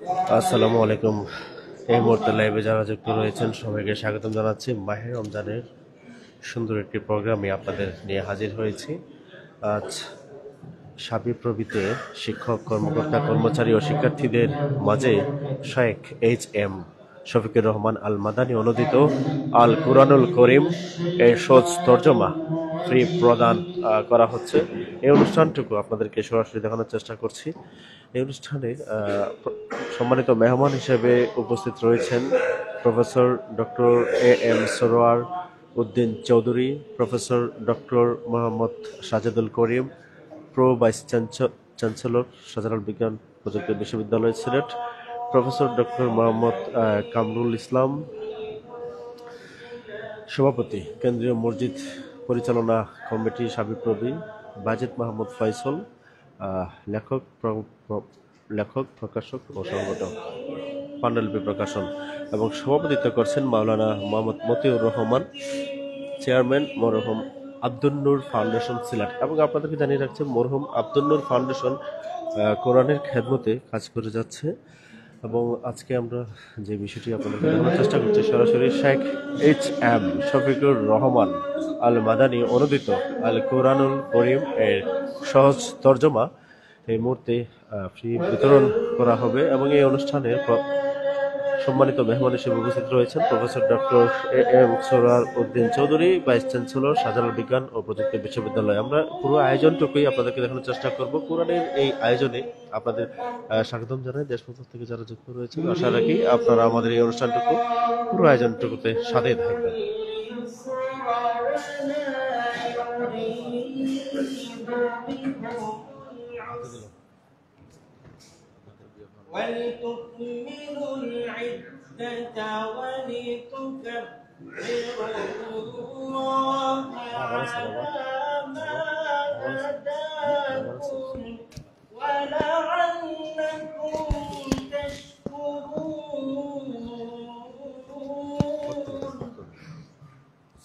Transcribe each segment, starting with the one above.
আসসালামু আলাইকুম। এই মুহূর্তে লাইভে যারা যুক্ত রয়েছেন সবাইকে স্বাগতম জানাচ্ছি। মাহে রমজানের সুন্দর একটি প্রোগ্রামে আপনাদের নিয়ে হাজির হয়েছি। আজ শাবিপ্রবিতে শিক্ষক, কর্মকর্তা, কর্মচারী ও শিক্ষার্থীদের মাঝে শেখ H.M. শফিকুর রহমান আল মাদানী অনুদিত আল কুরআনুল করিম এর সহজ তর্জমা ফ্রি প্রদান করা হচ্ছে। এই অনুষ্ঠানটুকু আপনাদেরকে সরাসরি দেখানোর চেষ্টা করছি। এই অনুষ্ঠানে সম্মানিত মেহমান হিসেবে উপস্থিত রয়েছেন professor doctor A.M. Sarwar Uddin Chowdhury, professor doctor Mohammad Sajedul Karim, pro vice chancellor Shahjalal বিজ্ঞান প্রযুক্তি বিশ্ববিদ্যালয় সিলেট, প্রফেসর ডক্টর মোহাম্মদ কামরুল ইসলাম, সভাপতি কেন্দ্রীয় মসজিদ পরিচালনা কমিটি শাবিপ্রবি বাজেদ মাহমুদ ফয়সল, লেখক প্রকাশক ও সংগঠক পাণ্ডুলিপি প্রকাশন, এবং সভাপতিত্ব করছেন মাওলানা মোহাম্মদ মতিউর রহমান, চেয়ারম্যান মরহুম আব্দুল নূর ফাউন্ডেশন সিলেট। এবং আপনাদেরকে জানিয়ে রাখছে মরহুম আব্দুল নূর ফাউন্ডেশন কোরআনের খেদমতে কাজ করে যাচ্ছে। এবং আজকে আমরা যে বিষয়টি আপনাদেরকে দেখানোর চেষ্টা করছি, সরাসরি শেখ H.M. শফিকুর রহমান আল মাদানী অনুদিত আল কুরআনুল করিম এর সহজ তর্জমা এই মুহূর্তে ফ্রি বিতরণ করা হবে। এবং এই অনুষ্ঠানে সম্মানিত মেহমান হিসেবে উপস্থিত রয়েছেন professor doctor A.M. Sarwar Uddin Chowdhury, vice chancellor Shahjalal বিজ্ঞান ও প্রযুক্তি বিশ্ববিদ্যালয়। আমরা পুরো আয়োজনটুকুই আপনাদেরকে দেখানোর চেষ্টা করব। কোরআনের এই আয়োজনে আপনাদের স্বাগতম জানাই। দেশপ্রদেশ থেকে যারা যুক্ত রয়েছেন, আশা রাখি আপনারা আমাদের এই অনুষ্ঠানটুকু পুরো আয়োজনটুকুতে সাথে থাকবেন। ولتكملوا العدة ولتكبروا الله على ما هداكم ولعلكم تشكرون.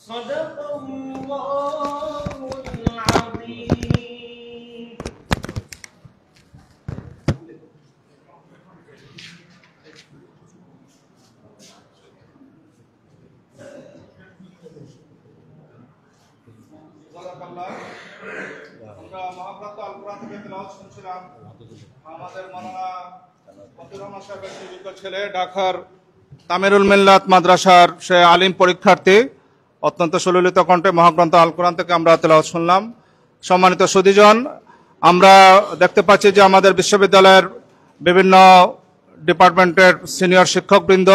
صدق الله العظيم. আমরা মহাগ্রন্থ আল কুরআন থেকে তেলাওয়াত শুনছিলাম। আমাদের মাওলানা মতিউর রহমান সাহেবের যোগ্য ছেলে, ঢাকার তামিরুল মিল্লাত মাদ্রাসার সে আলিম পরীক্ষার্থী, অত্যন্ত সুললিত কণ্ঠে মহাগ্রন্থ আল কুরআন থেকে আমরা তেলাওয়াত শুনলাম। সম্মানিত সুধীজন, আমরা দেখতে পাচ্ছি যে আমাদের বিশ্ববিদ্যালয়ের বিভিন্ন ডিপার্টমেন্টের সিনিয়র শিক্ষকবৃন্দ,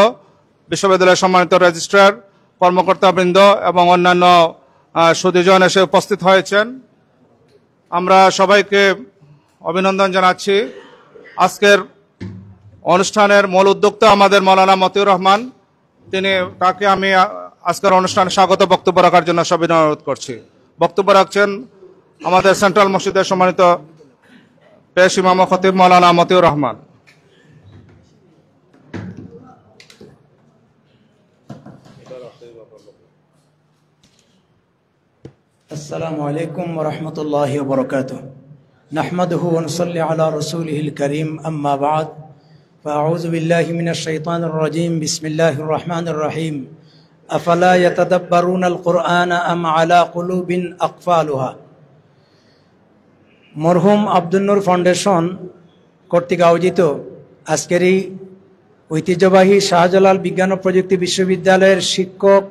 বিশ্ববিদ্যালয়ের সম্মানিত রেজিস্ট্রার, কর্মকর্তাবৃন্দ এবং অন্যান্য সুধীজন এসে উপস্থিত হয়েছেন। আমরা সবাইকে অভিনন্দন জানাচ্ছি। আজকের অনুষ্ঠানের মূল উদ্যোক্তা আমাদের মাওলানা মতিউর রহমান, তাকে আমি আজকের অনুষ্ঠানে স্বাগত বক্তব্য রাখার জন্য সবিনয় অনুরোধ করছি। বক্তব্য রাখছেন আমাদের সেন্ট্রাল মসজিদের সম্মানিত পেশ ইমাম ও খতিব মাওলানা মতিউর রহমান। السلام عليكم ورحمة الله وبركاته. نحمده ونصلي على رسوله الكريم. أما بعد فأعوذ بالله من الشيطان الرجيم. بسم الله الرحمن الرحيم. أفلا يتدبرون القرآن أم على قلوب أقفالها. মরহুম আব্দুল নূর ফাউন্ডেশন কর্তৃক আয়োজিত আজকের এই ঐতিহ্যবাহী শাহজালাল বিজ্ঞান ও প্রযুক্তি বিশ্ববিদ্যালয়ের শিক্ষক,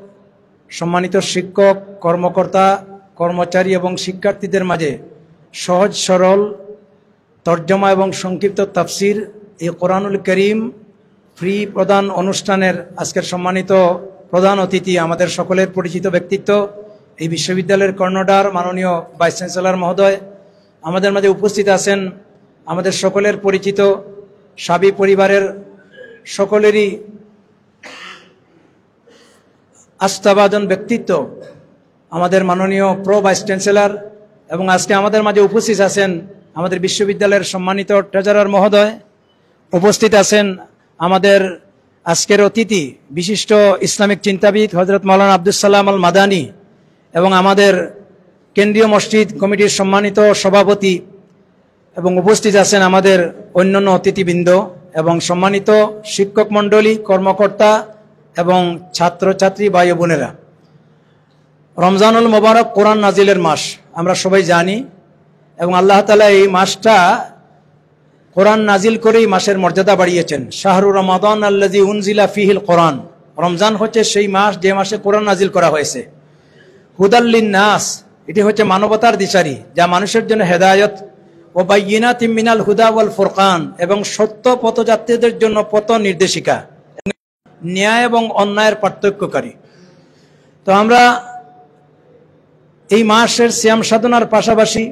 সম্মানিত শিক্ষক, কর্মকর্তা, কর্মচারী এবং শিক্ষার্থীদের মাঝে সহজ সরল তর্জমা এবং সংক্ষিপ্ত তাফসির এই কোরআনুল করিম ফ্রি প্রদান অনুষ্ঠানের আজকের সম্মানিত প্রধান অতিথি, আমাদের সকলের পরিচিত ব্যক্তিত্ব, এই বিশ্ববিদ্যালয়ের কর্ণধার মাননীয় ভাইস চ্যান্সেলর মহোদয়। আমাদের মাঝে উপস্থিত আছেন আমাদের সকলের পরিচিত সাবি পরিবারের সকলেরই আস্থাভাজন ব্যক্তিত্ব আমাদের মাননীয় প্রো ভাইস চ্যান্সেলর, এবং আজকে আমাদের মাঝে উপস্থিত আছেন আমাদের বিশ্ববিদ্যালয়ের সম্মানিত ট্রেজারার মহোদয়। উপস্থিত আছেন আমাদের আজকের অতিথি বিশিষ্ট ইসলামিক চিন্তাবিদ হযরত মাওলানা আব্দুস সালাম আল মাদানী, এবং আমাদের কেন্দ্রীয় মসজিদ কমিটির সম্মানিত সভাপতি, এবং উপস্থিত আছেন আমাদের অন্যান্য অতিথিবৃন্দ। এবং সম্মানিত শিক্ষক মণ্ডলী, কর্মকর্তা এবং ছাত্রছাত্রী ভাই ও বোনেরা, রমজানুল মোবারক কোরআন নাজিলের মাস আমরা সবাই জানি এবং আল্লাহ তাআলা এই মাসটা কোরআন নাজিল করেই মাসের মর্যাদা বাড়িয়েছেন। শাহরু রমাদান আল্লাযী উনজিলা ফীহিল কোরআন, রমজান হচ্ছে সেই মাস যে মাসে কোরআন নাজিল করা হয়েছে। হুদাল লিন্নাস, এটি হচ্ছে মানবতার দিশারি, যা মানুষের জন্য হেদায়েত, ও বাইয়িনাতিম মিনাল হুদা ওয়াল ফুরকান, এবং সত্য পথযাত্রীদের জন্য পথ নির্দেশিকা, ন্যায় এবং অন্যায়ের পার্থক্যকারী। তো আমরা এই মাসের সিয়াম সাধনার পাশাপাশি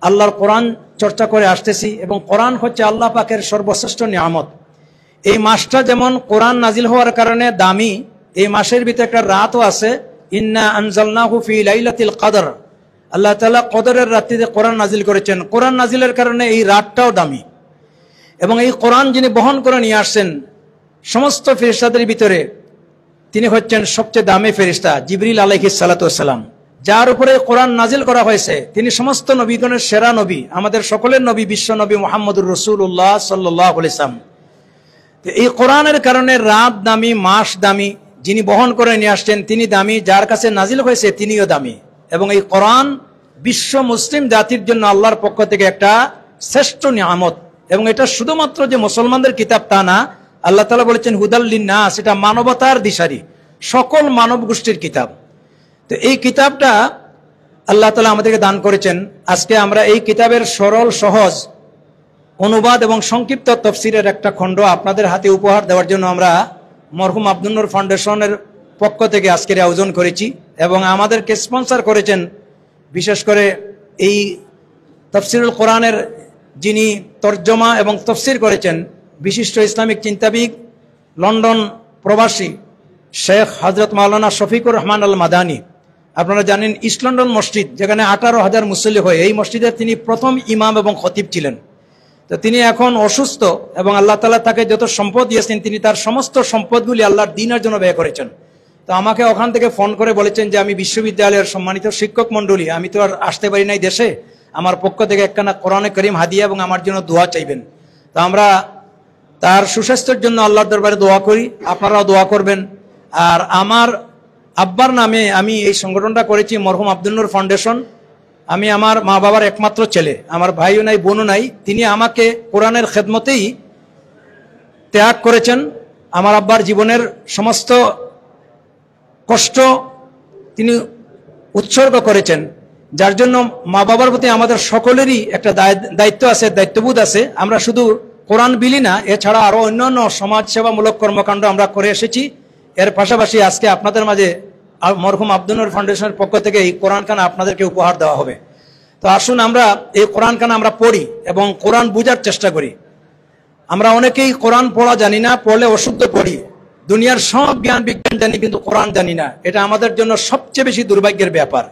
আল্লাহর কোরআন চর্চা করে আসতেছি এবং কোরআন হচ্ছে আল্লাহ পাকের সর্বশ্রেষ্ঠ নিয়ামত। এই মাসটা যেমন কোরআন নাজিল হওয়ার কারণে দামি, এই মাসের ভিতরে একটা রাতও আছে, ইন্না আনজালনাহু ফি লাইলাতিল কদর, আল্লাহ তাআলা কদরের রাত্রিতে কোরআন নাজিল করেছেন। কোরআন নাজিলের কারণে এই রাতটাও দামি এবং এই কোরআন যিনি বহন করে নিয়ে আসছেন সমস্ত ফেরেশতাদের ভিতরে তিনি হচ্ছেন সবচেয়ে দামি ফেরেশতা জিবরিল আলাইহিস সালাতু ওয়াস সালাম, যার উপরে কোরআন নাজিল করা হয়েছে। তিনি সমস্ত নবীগণের সেরা নবী, আমাদের সকলের নবী, বিশ্ব নবী মুহাম্মদুর রাসূলুল্লাহ সাল্লাল্লাহু আলাইহি ওয়াসাল্লাম। তো এই কোরআনের কারণে রাত দামি, মাস দামি, যিনি বহন করে নিয়ে আসছেন তিনি দামি, যার কাছে নাজিল হয়েছে তিনিও দামি। এবং এই কোরআন বিশ্ব মুসলিম জাতির জন্য আল্লাহর পক্ষ থেকে একটা শ্রেষ্ঠ নিয়ামত। এবং এটা শুধুমাত্র যে মুসলমানদের কিতাব তা না, আল্লাহ তাআলা বলেছেন হুদাল লিন্নাস, এটা মানবতার দিশারি, সকল মানব গোষ্ঠীর কিতাব। তো এই কিতাবটা আল্লাহ তাআলা আমাদেরকে দান করেছেন। আজকে আমরা এই কিতাবের সরল সহজ অনুবাদ এবং সংক্ষিপ্ত তফসিরের একটা খণ্ড আপনাদের হাতে উপহার দেওয়ার জন্য আমরা মরহুম আব্দুন নূর ফাউন্ডেশনের পক্ষ থেকে আজকের আয়োজন করেছি এবং আমাদেরকে স্পন্সর করেছেন বিশেষ করে এই তাফসিরুল কোরআনের যিনি তর্জমা এবং তফসির করেছেন বিশিষ্ট ইসলামিক চিন্তাবিদ, লন্ডন প্রবাসী শেখ হযরত মাওলানা শফিকুর রহমান আল মাদানী। আপনারা জানেন ইস্ট লন্ডন মসজিদ, যেখানে 18,000 মুসল্লি হয়, এই মসজিদের তিনি প্রথম ইমাম এবং খতিব ছিলেন। তো তিনি এখন অসুস্থ এবং আল্লাহ তাআলা তাকে যত সম্পদ দিয়েছেন তিনি তার সমস্ত সম্পদগুলি আল্লাহর দ্বীনের জন্য ব্যয় করেছেন। তো আমাকে ওখান থেকে ফোন করে বলেছেন যে আমি বিশ্ববিদ্যালয়ের সম্মানিত শিক্ষক মণ্ডলী, আমি তো আর আসতে পারি নাই দেশে, আমার পক্ষ থেকে একখানা কোরআনে করিম হাদিয়া এবং আমার জন্য দোয়া চাইবেন। তো আমরা তার সুস্বাস্থ্যের জন্য আল্লাহর দরবারে দোয়া করি, আপনারাও দোয়া করবেন। আর আমার আব্বার নামে আমি এই সংগঠনটা করেছি, মরহুম আব্দুন নূর ফাউন্ডেশন। আমি আমার মা বাবার একমাত্র ছেলে, আমার ভাইও নাই, বোনও নাই। তিনি আমাকে কোরআনের খেদমতেই ত্যাগ করেছেন। আমার আব্বার জীবনের সমস্ত কষ্ট তিনি উৎসর্গ করেছেন, যার জন্য মা বাবার প্রতি আমাদের সকলেরই একটা দায়িত্ব আছে, দায়িত্ববোধ আছে। আমরা শুধু কোরআন বিলি না, এছাড়া আরো অন্যান্য সমাজ সেবামূলক কর্মকাণ্ড আমরা করে এসেছি। এর পাশাপাশি আজকে আপনাদের মাঝে মরহুম আব্দুন নূর ফাউন্ডেশনের পক্ষ থেকে এই কোরআন খানা আপনাদেরকে উপহার দেওয়া হবে। তো আসুন আমরা এই কোরআন খানা আমরা পড়ি এবং কোরআন বুঝার চেষ্টা করি। আমরা অনেকেই কোরআন পড়া জানি না, পড়লে অশুদ্ধ পড়ি। দুনিয়ার সব জ্ঞান বিজ্ঞান জানি কিন্তু কোরআন জানি না, এটা আমাদের জন্য সবচেয়ে বেশি দুর্ভাগ্যের ব্যাপার।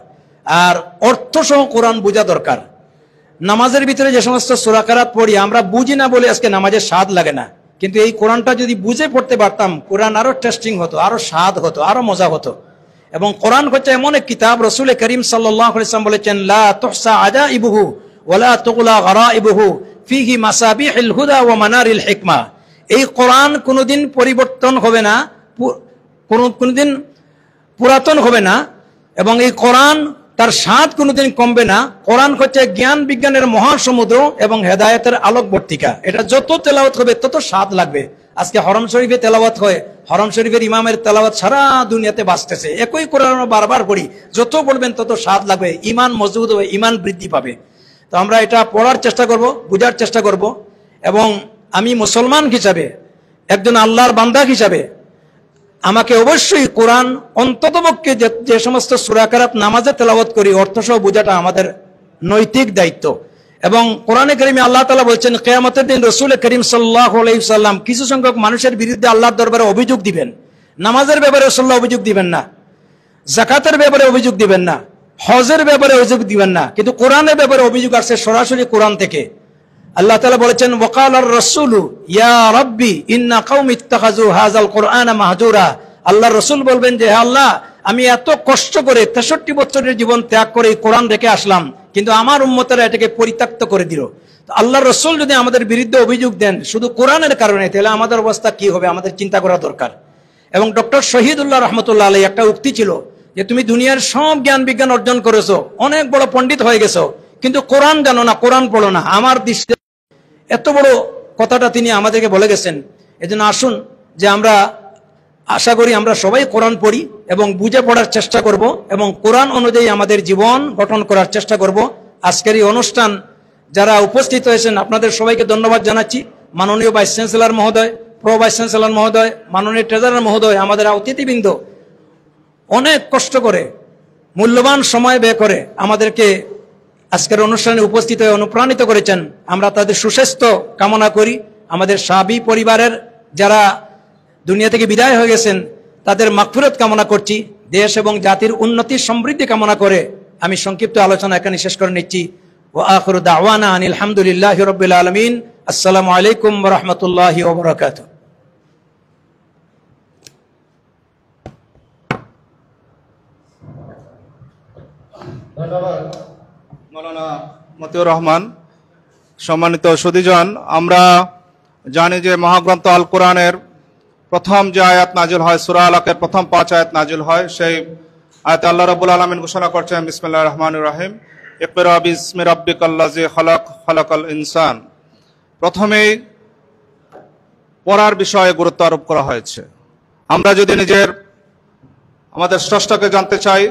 আর অর্থ সহ কোরআন বোঝা দরকার। নামাজের ভিতরে যে সমস্ত সূরা কেরাত পড়ি আমরা বুঝি না বলে আজকে নামাজের স্বাদ লাগে না, কিন্তু এই কোরআনটা যদি বুঝে পড়তে পারতাম কোরআন আরো টেস্টিং হতো, আরো স্বাদ হতো, আরো মজা হতো। এবং কোরআন হচ্ছে এমন এক কিতাব, রাসূল করিম সাল্লাল্লাহু আলাইহি ওয়াসাল্লাম বলেছেন লা তুহসা আজাইবুহু ওয়ালা তুগলা গরাইবুহু ফিহি মাসাবিহুল হুদা ওয়া মানারিল হিকমা। এই কোরআন কোনোদিন পরিবর্তন হবে না, কোনোদিন পুরাতন হবে না, এবং এই কোরআন তার স্বাদ কোনোদিন কমবে না। কোরআন হচ্ছে জ্ঞান বিজ্ঞানের মহাসমুদ্র এবং হেদায়েতের আলোকবর্তিকা। এটা যত তেলাওয়াত হবে তত স্বাদ লাগবে। আজকে হরম শরীফে তেলাওয়াত হয়, হরম শরীফের ইমামের তেলাওয়াত সারা দুনিয়াতে বাঁচতেছে, একই কোরআন বারবার পড়ি, যত পড়বেন তত স্বাদ লাগবে, ইমান মজবুত হবে, ইমান বৃদ্ধি পাবে। তো আমরা এটা পড়ার চেষ্টা করব, বুঝার চেষ্টা করব। এবং আমি মুসলমান হিসাবে, একজন আল্লাহর বান্দা হিসাবে আমাকে অবশ্যই কোরআন অন্ততপক্ষে যে সমস্ত সূরা কেরাত নামাজে তেলাওয়াত করি অর্থসহ বোঝাটা আমাদের নৈতিক দায়িত্ব। এবং কোরআনে কারিমে আল্লাহ তাআলা বলছেন কিয়ামতের দিন রাসূল করিম সাল্লাল্লাহু আলাইহি ওয়াসাল্লাম কিছু সংখ্যক মানুষের বিরুদ্ধে আল্লাহর দরবারে অভিযোগ দিবেন। নামাজের ব্যাপারে রাসূলুল্লাহ অভিযোগ দিবেন না, যাকাতের ব্যাপারে অভিযোগ দিবেন না, হজের ব্যাপারে অভিযোগ দিবেন না, কিন্তু কোরআনের ব্যাপারে অভিযোগ আসছে সরাসরি কোরআন থেকে। আল্লাহ তাআলা বলেছেন ওয়াকালার রাসূলু ইয়া রাব্বি ইন্না কওমি ইত্তাখাযু হাযাল কুরআনা মাহজুরা। আল্লাহর রাসূল বলবেন যে হে আল্লাহ, আমি এত কষ্ট করে 63 বছরের জীবন ত্যাগ করে এই কোরআন রেখে আসলাম, কিন্তু আমার উম্মতেরা এটাকে পরিত্যক্ত করে দিল। তো আল্লাহর রাসূল যদি আমাদের বিরুদ্ধে অভিযোগ দেন শুধু কোরআনের কারণে, তাহলে আমাদের অবস্থা কি হবে আমাদের চিন্তা করা দরকার। এবং ডক্টর শহীদুল্লাহ রহমতুল্লাহ আলাইহি একটা উক্তি ছিল যে তুমি দুনিয়ার সব জ্ঞান বিজ্ঞান অর্জন করেছো, অনেক বড় পণ্ডিত হয়ে গেছো, কিন্তু কোরআন জানো না, কোরআন পড়ো না। আমার দৃষ্টি এত বড় কথাটা তিনি আমাদেরকে বলে গেছেন। এজন্য আসুন যে আমরা আশা করি আমরা সবাই কোরআন পড়ি এবং বুঝে পড়ার চেষ্টা করব এবং কোরআন অনুযায়ী আমাদের জীবন গঠন করার চেষ্টা করব। আজকের এই অনুষ্ঠান যারা উপস্থিত হয়েছেন আপনাদের সবাইকে ধন্যবাদ জানাচ্ছি। মাননীয় ভাইস চ্যান্সেলর মহোদয়, প্রো ভাইস চ্যান্সেলর মহোদয়, মাননীয় ট্রেজারার মহোদয়, আমাদের অতিথিবৃন্দ অনেক কষ্ট করে মূল্যবান সময় ব্যয় করে আমাদেরকে আজকের অনুষ্ঠানে উপস্থিত হয়ে অনুপ্রাণিত করেছেন। আমরা তাদের সুস্বাস্থ্য কামনা করি। আমাদের সাহাবী পরিবারের যারা দুনিয়া থেকে বিদায় হয়ে গেছেন তাদের মাগফিরাত কামনা করছি। দেশ এবং জাতির উন্নতি সমৃদ্ধি কামনা করে আমি সংক্ষিপ্ত আলোচনা এখানে শেষ করে নিচ্ছি। ওয়া আখিরু দাওয়ানা আনিল হামদুলিল্লাহি রাব্বিল আলামিন। আসসালামু আলাইকুম ওয়া রাহমাতুল্লাহি ওয়া বারাকাতুহু। ধন্যবাদ মাওলানা মতিউর রহমান। সম্মানিত সুধীজন, আমরা জানি যে মহাগ্রন্থ আল কোরআনের প্রথম যে আয়াত নাজিল হয়, সূরা আলাকের প্রথম 5 আয়াত নাজিল হয়, সেই আয়াতে আল্লাহ রাব্বুল আলামিন ঘোষণা করছেন বিসমিল্লাহির রহমানির রহিম, ইকরা বিসমি রাব্বিকাল্লাযী খালাক, খালাকাল ইনসান। প্রথমেই পড়ার বিষয়ে গুরুত্ব আরোপ করা হয়েছে। আমরা যদি আমাদের স্রষ্টাকে জানতে চাই,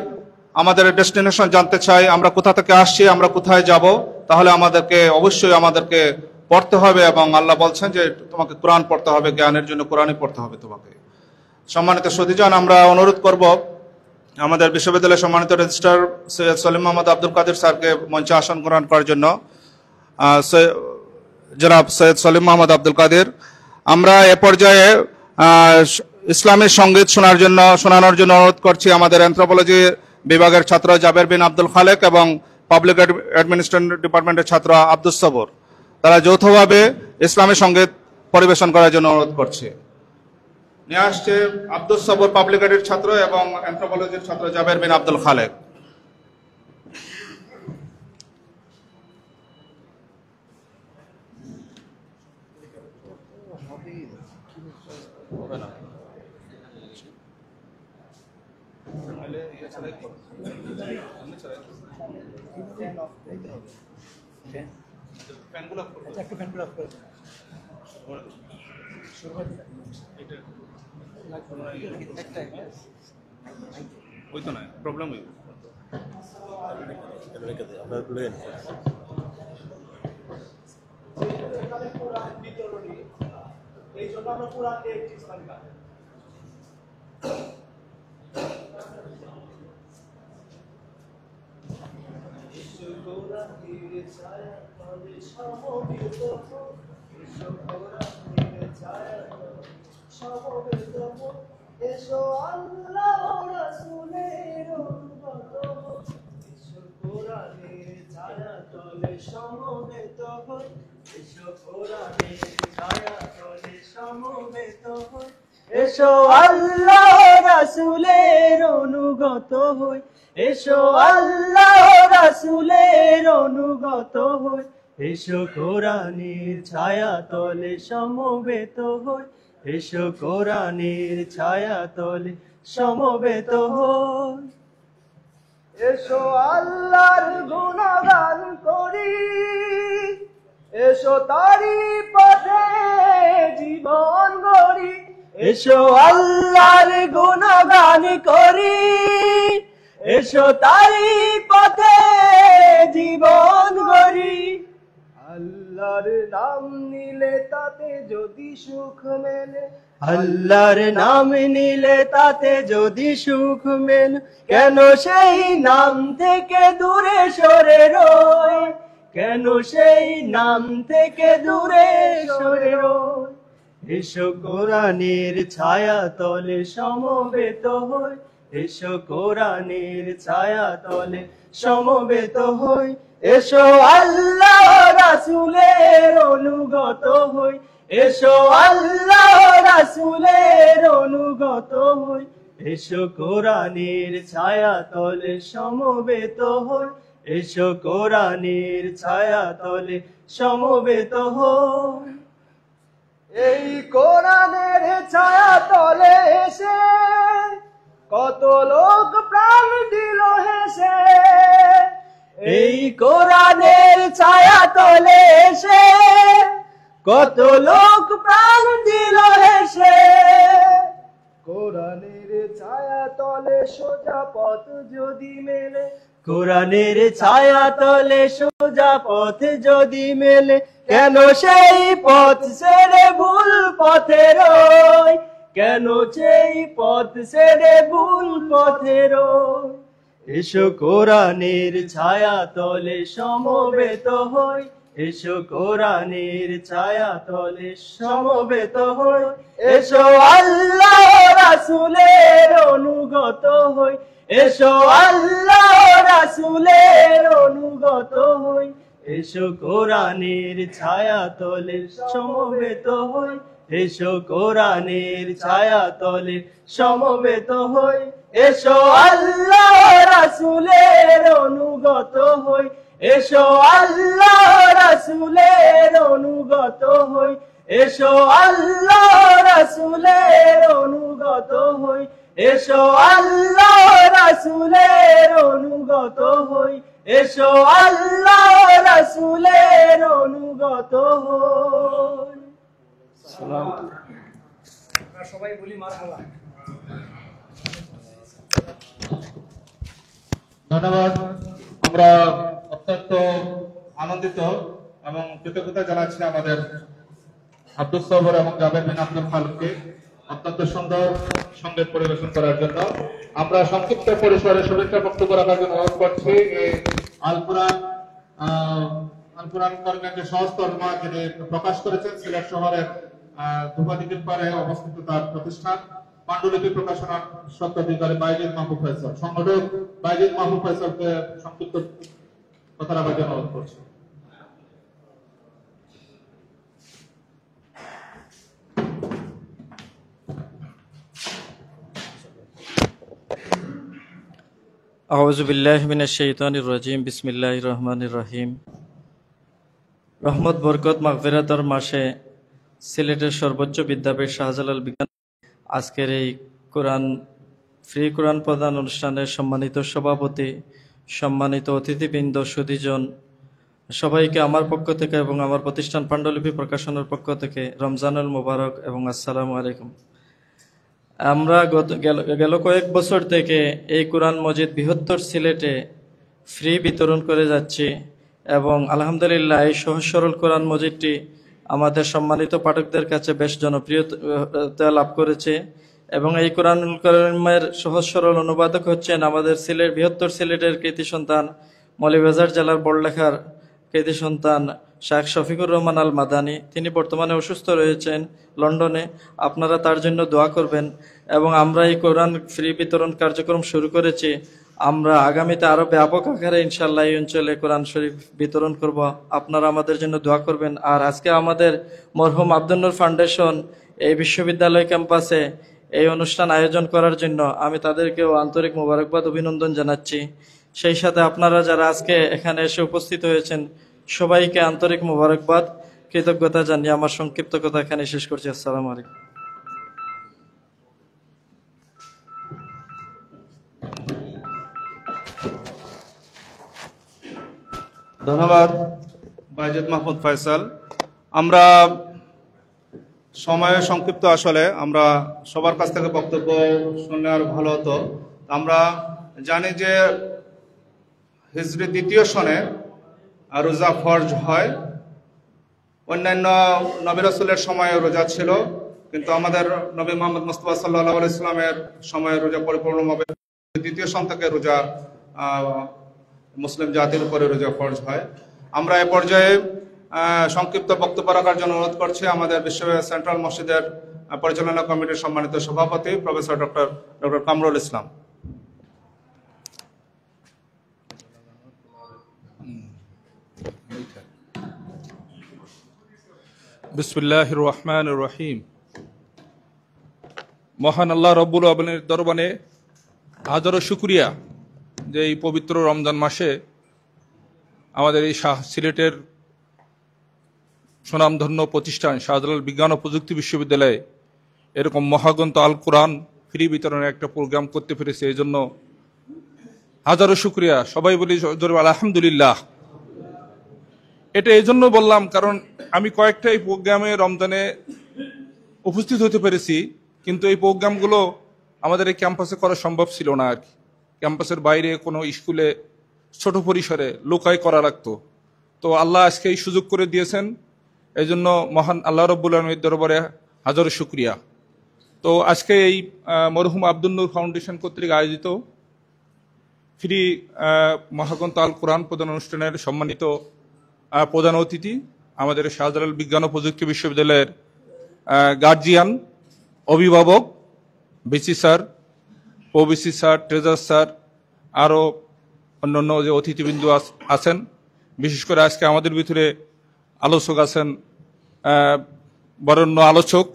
আমাদের ডেস্টিনেশন জানতে চাই, আমরা কোথা থেকে আসছি, আমরা কোথায় যাব, তাহলে অবশ্যই আমাদেরকে পড়তে হবে। এবং আল্লাহ বলছেন যে তোমাকে কোরআন পড়তে হবে, জ্ঞানের জন্য কোরআনই পড়তে হবে তোমাকে। সম্মানিত সুধীজন, আমরা অনুরোধ করব আমাদের বিশ্ববিদ্যালয়ের সম্মানিত রেজিস্ট্রার সৈয়দ সলিম মোহাম্মদ আব্দুল কাদের স্যারকে মঞ্চে আসন গ্রহণ করার জন্য। জনাব সৈয়দ সলিম মোহাম্মদ আব্দুল কাদের, আমরা এ পর্যায়ে ইসলামী সঙ্গীত শোনানোর জন্য অনুরোধ করছি আমাদের অ্যানথ্রোপোলজি বিভাগের ছাত্র জাবের বিন আব্দুল খালেক এবং পাবলিক অ্যাডমিনিস্ট্রেশন ডিপার্টমেন্টের ছাত্র আব্দুস সবর, তারা যৌথভাবে ইসলামী সঙ্গীত পরিবেশন করার জন্য অনুরোধ করছি। নিয়ে আসছে আব্দুস সবর পাবলিক এডের ছাত্র এবং অ্যানথ্রোপোলজির ছাত্র জাবের বিন আব্দুল খালেক। ওই তো না প্রবলেম হইব। এই জন্য আমরা পুরাকে একটি ইসলামী গান এসো আল্লাহ রাসূলের অনুগত হই, এসো কোরআনের ছায়া তলে সমবেত হই, এসো কোরআনের ছায়া তলে সমবেত হই, এসো আল্লাহ রাসূলের অনুগত হই, এসো আল্লাহ রাসূলের অনুগত হই, এসো কোরআনের ছায়া তলে সমবেত হই, এসো কোরআনের ছায়া তলে সমবেত হই। এসো আল্লাহর গুণগান করি, এসো তারি পথে জীবন গড়ি, এসো আল্লাহর গুণগান করি, এসো তারি পথে জীবন গড়ি। আল্লাহর নাম নিলে তাতে যদি সুখ মেলে, আল্লাহর নাম নিলে তাতে যদি সুখ মেলে, কেন সেই নাম থেকে দূরে সরে রই, কেন সেই নাম থেকে দূরে সরে রই। এসো কোরআনের ছায়া তলে সমবেত হই, এসো কোরআনের ছায়া তলে সমবেত হই, এসো আল্লাহ রাসূলের অনুগত হই, এসো আল্লাহ রাসূলের অনুগত হই, এসো কোরআনের ছায়া তলে সমবেত হই, এসো কোরআনের ছায়া তলে সমবেত হই। এই কোরআনের ছায়া তলে এসে কত লোক প্রাণ দিল হেসে। এই কোরআনের ছায়া তলে এসে কত লোক প্রাণ দিল হেসে। কোরআনের ছায়া তলে সোজা পথ যদি মেলে, কোরআনের ছায়া তলে সোজা পথ যদি মেলে, কেন সেই পথ ছেড়ে ভুল পথে রই? কেন সেই পথ ছেড়ে ভুল পথে রই? এসো কোরআনের ছায়া তলে সমবেত হই। এসো কোরআনের ছায়া তলে সমবেত হই। এসো আল্লাহ রাসূলের অনুগত হই। এসো আল্লাহ রাসূলের অনুগত হই। এসো কোরআনের ছায়া তলে সমবেত হই। এসো কোরআনের ছায়া তলে সমবেত হই। এসো আল্লাহ রাসূলের অনুগত হই। এসো আল্লাহ রাসূলের অনুগত হই। এসো আল্লাহ রাসূলের অনুগত হই। এসো আল্লাহ রাসূলের অনুগত হই। এসো আল্লাহ রাসূলের অনুগত হই। সবাই বলি মারহাবা। ধন্যবাদ। আমরা অত্যন্ত আনন্দিত এবং কৃতজ্ঞতা জানাচ্ছি আমাদের আব্দুল সবর এবং জাবের বিন আব্দুল খালেককে অত্যন্ত সুন্দর সঙ্গীত পরিবেশন করার জন্য। আমরা সংক্ষিপ্ত পরিসরে শুভেচ্ছা বক্তব্য রাখার জন্য অনুরোধ করছি আল কোরআন কর্মের যে সহস্তরমা যিনি প্রকাশ করেছেন সিলেট শহরের ধুপাদিকের পারে অবস্থিত তার প্রতিষ্ঠান পাণ্ডুলিপি প্রকাশনার স্বত্বাধিকারী বাইজিদ মাহবুব ফয়সাল, সংগঠক বাইজিদ মাহবুব ফয়সালকে সংক্ষিপ্ত কথা রাখার জন্য অনুরোধ করছি। আউযু বিল্লাহি মিনাশ শাইতানির রাজিম। বিসমিল্লাহির রহমানির রহিম। রহমত বরকত মাগফিরাতের মাসে সিলেটের সর্বোচ্চ বিদ্যাপীঠ শাহজালাল বিজ্ঞান আজকের এই ফ্রি কোরআন প্রদান অনুষ্ঠানের সম্মানিত সভাপতি, সম্মানিত অতিথিবৃন্দ, সুধীজন, সবাইকে আমার পক্ষ থেকে এবং আমার প্রতিষ্ঠান পাণ্ডুলিপি প্রকাশনের পক্ষ থেকে রমজানুল মুবারক এবং আসসালামু আলাইকুম। আমরা গেল কয়েক বছর থেকে এই কোরআন মজিদ বৃহত্তর সিলেটে ফ্রি বিতরণ করে যাচ্ছি এবং আলহামদুলিল্লাহ এই সহজ সরল কোরআন মজিদটি আমাদের সম্মানিত পাঠকদের কাছে বেশ জনপ্রিয়তা লাভ করেছে এবং এই কোরআনুল কারীমের সহজ সরল অনুবাদক হচ্ছেন আমাদের বৃহত্তর সিলেটের কৃতি সন্তান, মৌলভীবাজার জেলার বড়লেখার কৃতি সন্তান শাহ শফিকুর রহমান আল মাদানী। তিনি বর্তমানে অসুস্থ রয়েছেন লন্ডনে। আপনারা তার জন্য দোয়া করবেন এবং আমরা এই কোরআন ফ্রি বিতরণ কার্যক্রম শুরু করেছি। আমরা আগামীতে আরো ব্যাপক আকারে ইনশাআল্লাহ এই অঞ্চলে কোরআন শরীফ বিতরণ করব। আপনারা আমাদের জন্য দোয়া করবেন। আর আজকে আমাদের মরহুম আব্দুল নূর ফাউন্ডেশন এই বিশ্ববিদ্যালয় ক্যাম্পাসে এই অনুষ্ঠান আয়োজন করার জন্য আমি তাদেরকেও আন্তরিক মোবারকবাদ, অভিনন্দন জানাচ্ছি। সেই সাথে আপনারা যারা আজকে এখানে এসে উপস্থিত হয়েছেন সবাইকে আন্তরিক মোবারকবাদ, কৃতজ্ঞতা জানিয়ে আমার সংক্ষিপ্ত কথা এখানে শেষ করছি। আসসালামু আলাইকুম। ধন্যবাদ বাইজিদ মাহমুদ ফয়সাল। আমরা সময়ের সংক্ষিপ্ত, আসলে আমরা সবার কাছ থেকে বক্তব্য শুনলে আর ভালো হতো। আমরা জানি যে হিজরি 2য় সনে রোজা ফরজ হয়। অন্যান্য নবী রাসূলের সময়ে রোজা ছিল, কিন্তু আমাদের নবী মুহাম্মদ মুস্তাফা সাল্লাল্লাহু আলাইহি ওয়াসাল্লামের সময়ে রোজা পরিপূর্ণভাবে 2য় সন থেকে রোজা মুসলিম জাতির উপরে রোজা ফরজ হয়। আমরা এ পর্যায়ে সংক্ষিপ্ত বক্তব্য রাখার জন্য অনুরোধ করছি আমাদের সেন্ট্রাল মসজিদের পরিচালনা কমিটির সম্মানিত সভাপতি প্রফেসর ডক্টর কামরুল ইসলাম। বিসমিল্লাহির রহমানির রহিম। মহান আল্লাহ রব্বুল আলামিনের দরবারে হাজারো শুকরিয়া যে এই পবিত্র রমজান মাসে আমাদের এই সিলেটের সুনামধন্য প্রতিষ্ঠান শাহজালাল বিজ্ঞান ও প্রযুক্তি বিশ্ববিদ্যালয়ে এরকম মহাগ্রন্থ আল কোরআন ফ্রি বিতরণের একটা প্রোগ্রাম করতে পেরেছে, এই জন্য হাজারো শুক্রিয়া। সবাই বলি জোরে আলহামদুলিল্লাহ। এটা এই জন্য বললাম কারণ আমি কয়েকটা এই প্রোগ্রামে রমজানে উপস্থিত হতে পেরেছি, কিন্তু এই প্রোগ্রামগুলো আমাদের এই ক্যাম্পাসে করা সম্ভব ছিল না আর কি। ক্যাম্পাসের বাইরে কোনো স্কুলে ছোট পরিসরে লোকায় করা লাগতো। তো আল্লাহ আজকে এই সুযোগ করে দিয়েছেন, এই জন্য মহান আল্লাহ রব্বুল আলমীর দরবারে হাজারো শুক্রিয়া। তো আজকে এই মরহুম আব্দুল নূর ফাউন্ডেশন কর্তৃক আয়োজিত ফ্রি মহাগ্রন্থ আল কোরআন প্রদান অনুষ্ঠানের সম্মানিত প্রধান অতিথি আমাদের শাহজালাল বিজ্ঞান ও প্রযুক্তি বিশ্ববিদ্যালয়ের গার্জিয়ান, অভিভাবক, BC sir, OBC sir, treasurer sir, আরও অন্যান্য যে অতিথিবৃন্দ আছেন, বিশেষ করে আজকে আমাদের ভিতরে আলোচক আছেন বরেণ্য আলোচক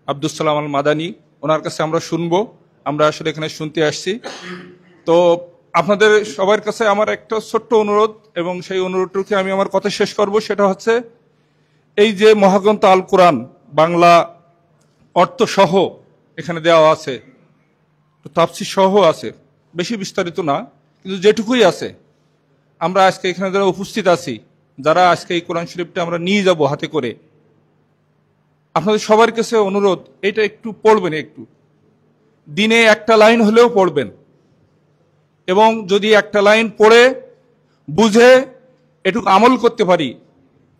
আব্দুল সালাম আল মাদানী, ওনার কাছে আমরা শুনবো। আমরা আসলে এখানে শুনতে আসছি। তো আপনাদের সবার কাছে আমার একটা ছোট্ট অনুরোধ, এবং সেই অনুরোধটুকু আমি আমার কথা শেষ করব। সেটা হচ্ছে এই যে মহাগ্রন্থ আল কোরআন বাংলা অর্থ সহ এখানে দেওয়া আছে, তাফসীর সহ আছে, বেশি বিস্তারিত না, কিন্তু যেটুকুই আছে আমরা আজকে এখানে যারা উপস্থিত আছি, যারা আজকে এই কোরআন শরীফটা আমরা নিয়ে যাব হাতে করে, আপনাদের সবার কাছে অনুরোধ, এটা একটু পড়বেন, একটু দিনে একটা লাইন হলেও পড়বেন, এবং যদি একটা লাইন পড়ে বুঝে এটুকু আমল করতে পারি,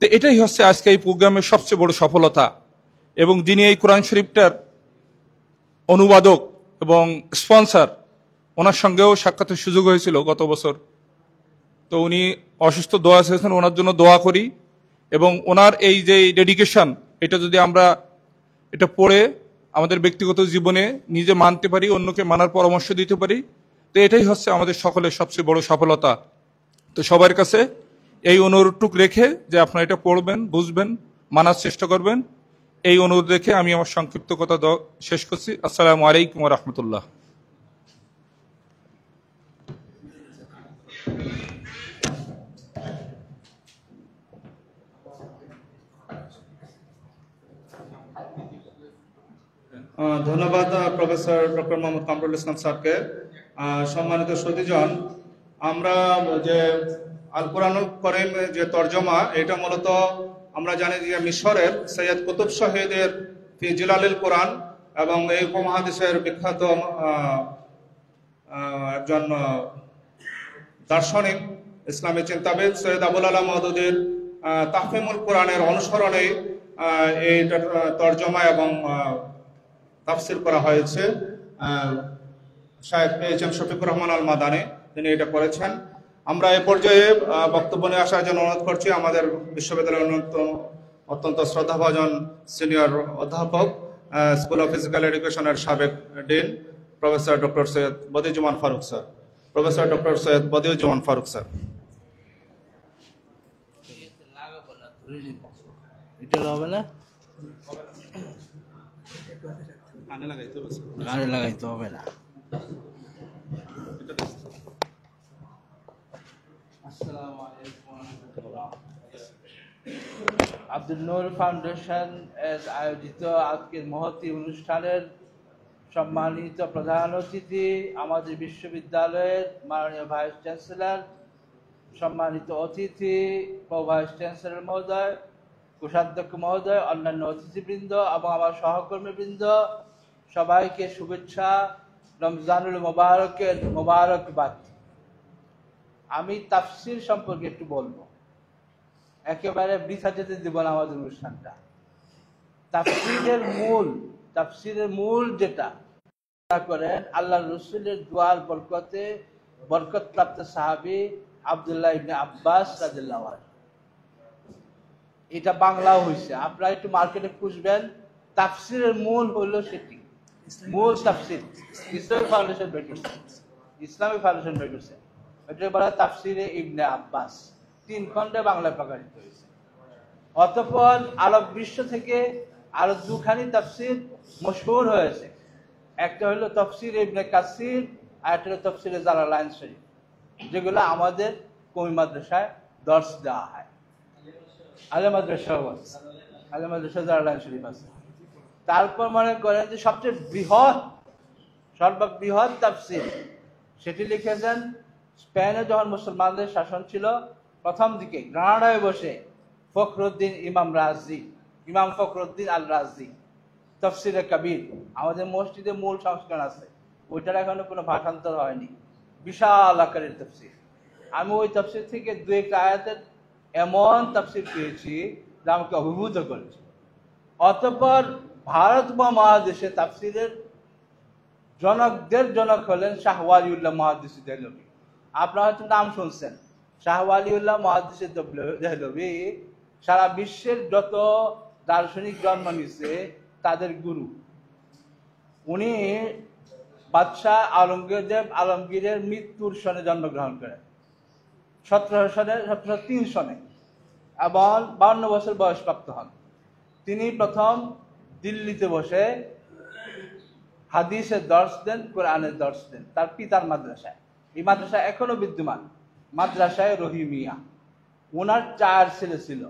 তো এটাই হচ্ছে আজকে এই প্রোগ্রামের সবচেয়ে বড় সফলতা। এবং যিনি এই কোরআন শরীফটার অনুবাদক এবং স্পন্সর, ওনার সঙ্গেও সাক্ষাতের সুযোগ হয়েছিল গত বছর। তো উনি অসুস্থ, দোয়া চেয়েছেন, ওনার জন্য দোয়া করি। এবং ওনার এই যে ডেডিকেশন, এটা যদি আমরা এটা পড়ে আমাদের ব্যক্তিগত জীবনে নিজে মানতে পারি, অন্যকে মানার পরামর্শ দিতে পারি, তো এটাই হচ্ছে আমাদের সকলের সবচেয়ে বড় সফলতা। তো সবার কাছে এই অনুরোধটুক রেখে যে আপনারা এটা পড়বেন, বুঝবেন, মানার চেষ্টা করবেন, এই অনুরোধ রেখে আমি আমার সংক্ষিপ্ত কথা শেষ করছি। আসসালামু আলাইকুম ওয়া রাহমাতুল্লাহ। ধন্যবাদ প্রফেসর ডক্টর মোহাম্মদ কামরুল ইসলাম স্যারকে। সম্মানিত সুধীজন, আমরা যে আল কোরআনুল করিম যে তর্জমা, এটা মূলত আমরা জানি যে মিশরের সৈয়দ কুতুব শহীদের ফি জিলালিল কোরআন, এবং এই উপমহাদেশের বিখ্যাত একজন দার্শনিক ইসলামী চিন্তাবিদ সৈয়দ আবুল আলা মওদুদীর তাহফিমুল কোরআনের অনুসরণে এই তর্জমা এবং তাফসির করা হয়েছে। শায়েখ এইচ.এম. শফিকুর রহমান আল মাদানী তিনি এটা করেছেন। আমরা এ পর্যায়ে বক্তব্য নিয়ে আসার জন্য অনুরোধ করছি আমাদের বিশ্ববিদ্যালয়ের অত্যন্ত শ্রদ্ধাভাজন সিনিয়র অধ্যাপক, স্কুল অফ ফিজিক্যাল এডুকেশনের সাবেক dean professor doctor Syed Badiuzzaman Faruk sir. Professor doctor Syed Badiuzzaman Faruk sir. লাগাইতে হবে না। আব্দুল নূর ফাউন্ডেশন এর আয়োজিত আজকের মহতী অনুষ্ঠানের সম্মানিত প্রধান অতিথি, আমাদের বিশ্ববিদ্যালয়ের মাননীয় ভাইস চ্যান্সেলর, সম্মানিত অতিথি ও ভাইস চ্যান্সেলর মহোদয়, কোষাধ্যক্ষ মহোদয়, অন্যান্য অতিথিবৃন্দ এবং আমার সহকর্মীবৃন্দ, সবাইকে শুভেচ্ছা, রমজানুল মোবারকের মোবারকবাদ। আমি তাফসির সম্পর্কে একটু বলবো, একেবারে বৃথা যেতে দিব না আমাদের অনুষ্ঠানটা। তাফসিরের মূল যেটা করেন আল্লাহ রসুলের দুয়ার বরকতে বরকত প্রাপ্ত সাহাবী আব্দুল্লাহ ইবনে আব্বাস রাদিয়াল্লাহু আনহু। এটা বাংলাও হয়েছে, আপনারা একটু মার্কেটে খুঁজবেন। তাফসিরের মূল হলো সেটি, মূল তাফসির ইসলামিক ফাউন্ডেশন বের করছে, এটা বলা তাফসিরে ইবনে আব্বাস, 3 খণ্ডে বাংলায় প্রকাশিত হয়েছে। অতঃপর আরব বিশ্ব থেকে আরো 2খানি তাফসির মশহুর হয়েছে, একটা হলো তাফসির ইবনে কাসির, আর একটা হলো তাফসিরে জালালাইন শরীফ, যেগুলো আমাদের কওমি মাদ্রাসায় দর্শ দেওয়া হয়। আলে মাদ্রাসা আছে, আলে মাদ্রাসা দারুল শরীফ আছে। তারপর মনে করেন যে সবচেয়ে সর্ববৃহৎ তাফসীর সেটি লিখেছেন স্পেনে যখন মুসলমানদের শাসন ছিল প্রথম দিকে গ্রানাডায় বসে ফখরুদ্দিন ইমাম ফখরুদ্দিন আল রাজি, তাফসীরে কবির। আমাদের মসজিদে মূল সংস্করণ আছে, ওইটার এখনো কোনো ভাষান্তর হয়নি, বিশাল আকারের তাফসীর। আমি ওই তাফসীর থেকে দু একটা আয়াতের এমন তাফসীর পেয়েছি যা আমাকে অভিভূত করেছে। অতঃপর ভারত মহাদেশে তাফসীরের জনক হলেন শাহ ওয়ালিউল্লাহ মুহাদ্দিস দেহলভী। আপনারা হয়তো নাম শুনছেন। শাহ ওয়ালিউল্লাহ মুহাদ্দিস দেহলভী সারা বিশ্বের যত দার্শনিক জন্ম নিছে তাদের গুরু। উনি বাদশাহ আলমগীরের মৃত্যুর সনে জন্মগ্রহণ করেন 1703 সনে এবং 52 বছর বয়সপ্রাপ্ত হন। তিনি প্রথম দিল্লিতে বসে হাদিসের দর্শ দেন, কোরআনের দর্শ দেন তার পিতার মাদ্রাসায়। এই মাদ্রাসা এখনো বিদ্যমান, মাদ্রাসায় রহিমিয়া। ওনার 4 ছেলে ছিল।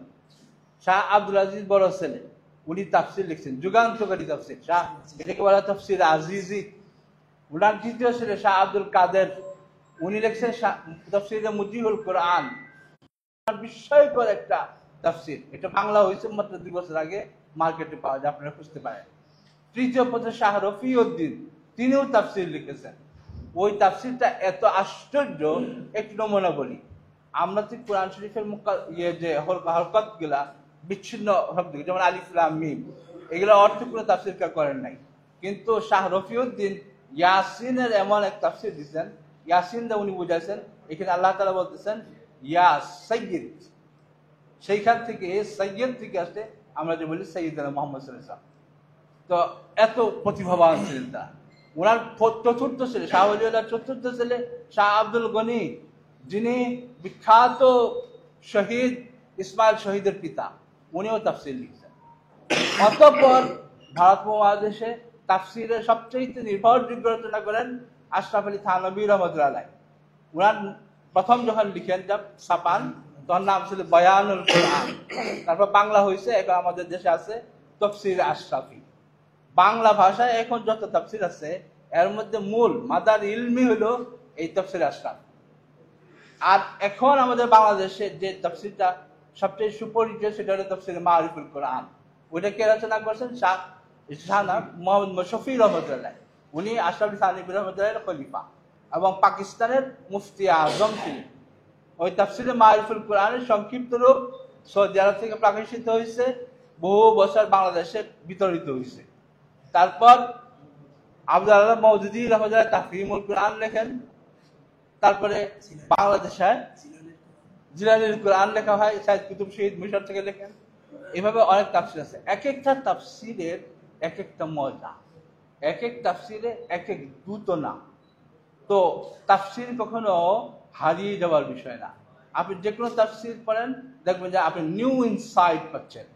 শাহ আব্দুল আজিজ বড় ছেলে, উনি তাফসীর লিখছেন, যুগান্তকারী তাফসীর, শাহ এটাকে বলা তাফসীর আজিজি। ওনার দ্বিতীয় ছেলে শাহ আব্দুল কাদের, উনি লিখছেন তাফসীরে মুজিবুল কোরআন, বিস্ময়কর একটা তাফসীর। এটা বাংলা হয়েছে মাত্র 2 বছর আগে, মার্কেটে পাওয়া যায়, আপনারা খুঁজতে পারেন। তৃতীয় পথে শাহ রফিউদ্দিন, তিনিও তাফসীর লিখেছেন। ওই তাফসীরটা এত আশ্চর্য, একটু নমুনা বলি। আমরা তো কোরআন শরীফের যে হরকত গুলা বিচ্ছিন্ন শব্দ, যেমন আলিফ লাম মিম, এগুলো অর্থ কোনো তাফসীর করেন নাই। কিন্তু শাহ রফিউদ্দিন ইয়াসিনের এমন এক তাফসীর দিচ্ছেন, ইয়াসিন দা উনি বুঝাইছেন এখানে আল্লাহ তাআলা বলতেছেন ইয়া সাইয়্যিদ, সেইখান থেকে সাইয়্যিদ থেকে আসছে আমরা যে বলি সাইয়্যিদনা মুহাম্মদ সাল্লাল্লাহু আলাইহি ওয়াসাল্লাম। তো এত প্রতিভাবান ছিলেন তারা। ওনার চতুর্থ ছেলে শাহ ওয়ালিউল্লাহর চতুর্থ ছেলে শাহ আব্দুল গনি, যিনি বিখ্যাত শহীদ ইসমাইল শহীদের পিতা, উনিও তাফসীর লিখছেন। অতঃপর ভারত মহাদেশে তাফসীরের সবচেয়ে নির্ভরযোগ্য রচনা করেন আশরাফ আলী থানভী রহমাতুল্লাহ আলাইহি। ওনার প্রথম যখন লিখেন ছাপান তখন নাম ছিল বয়ানুল কোরআন, তারপর বাংলা হয়েছে, এখন আমাদের দেশে আছে তাফসীর আশরাফি। বাংলা ভাষায় এখন যত তাফসীর আছে এর মধ্যে মূল মাদার ইলমি হলো এই তাফসীর আশরাফ। আর এখন আমাদের বাংলাদেশে যে তাফসীরটা সবচেয়ে সুপরিচিত সেটা হলো তাফসীর মারিফুল কোরআন। ওইটা কে রচনা করছেন? শাহ মোহাম্মদ শফি রহমতুল্লাহ। উনি আশরাফ আলী থানভী রহমতুল্লাহের খলিফা এবং পাকিস্তানের মুফতি আজম ছিলেন। ওই তাফসীরে মারিফুল কোরআনের সংক্ষিপ্ত রূপ সৌদি আরব থেকে প্রকাশিত হয়েছে, বহু বছর বাংলাদেশে বিতরিত হয়েছে। তারপর আব্দুল আল্লাহ মওদুদী রহমতুল্লাহ তাফহিমুল কোরআন লেখেন। তারপরে বাংলাদেশে জিলানীর কোরআন লেখা হয়, সাইদ কুতুব শহীদ মিশর থেকে লেখেন। এভাবে অনেক তাফসীর আছে। এক একটা তাফসীরের এক একটা মজা, এক এক তাফসীরে এক এক দূতনা। তো তাফসীর কখনো হারিয়ে যাওয়ার বিষয় না। আপনি যে কোনো তাফসীর পড়েন দেখবেন যে আপনি নিউ ইনসাইট পাচ্ছেন।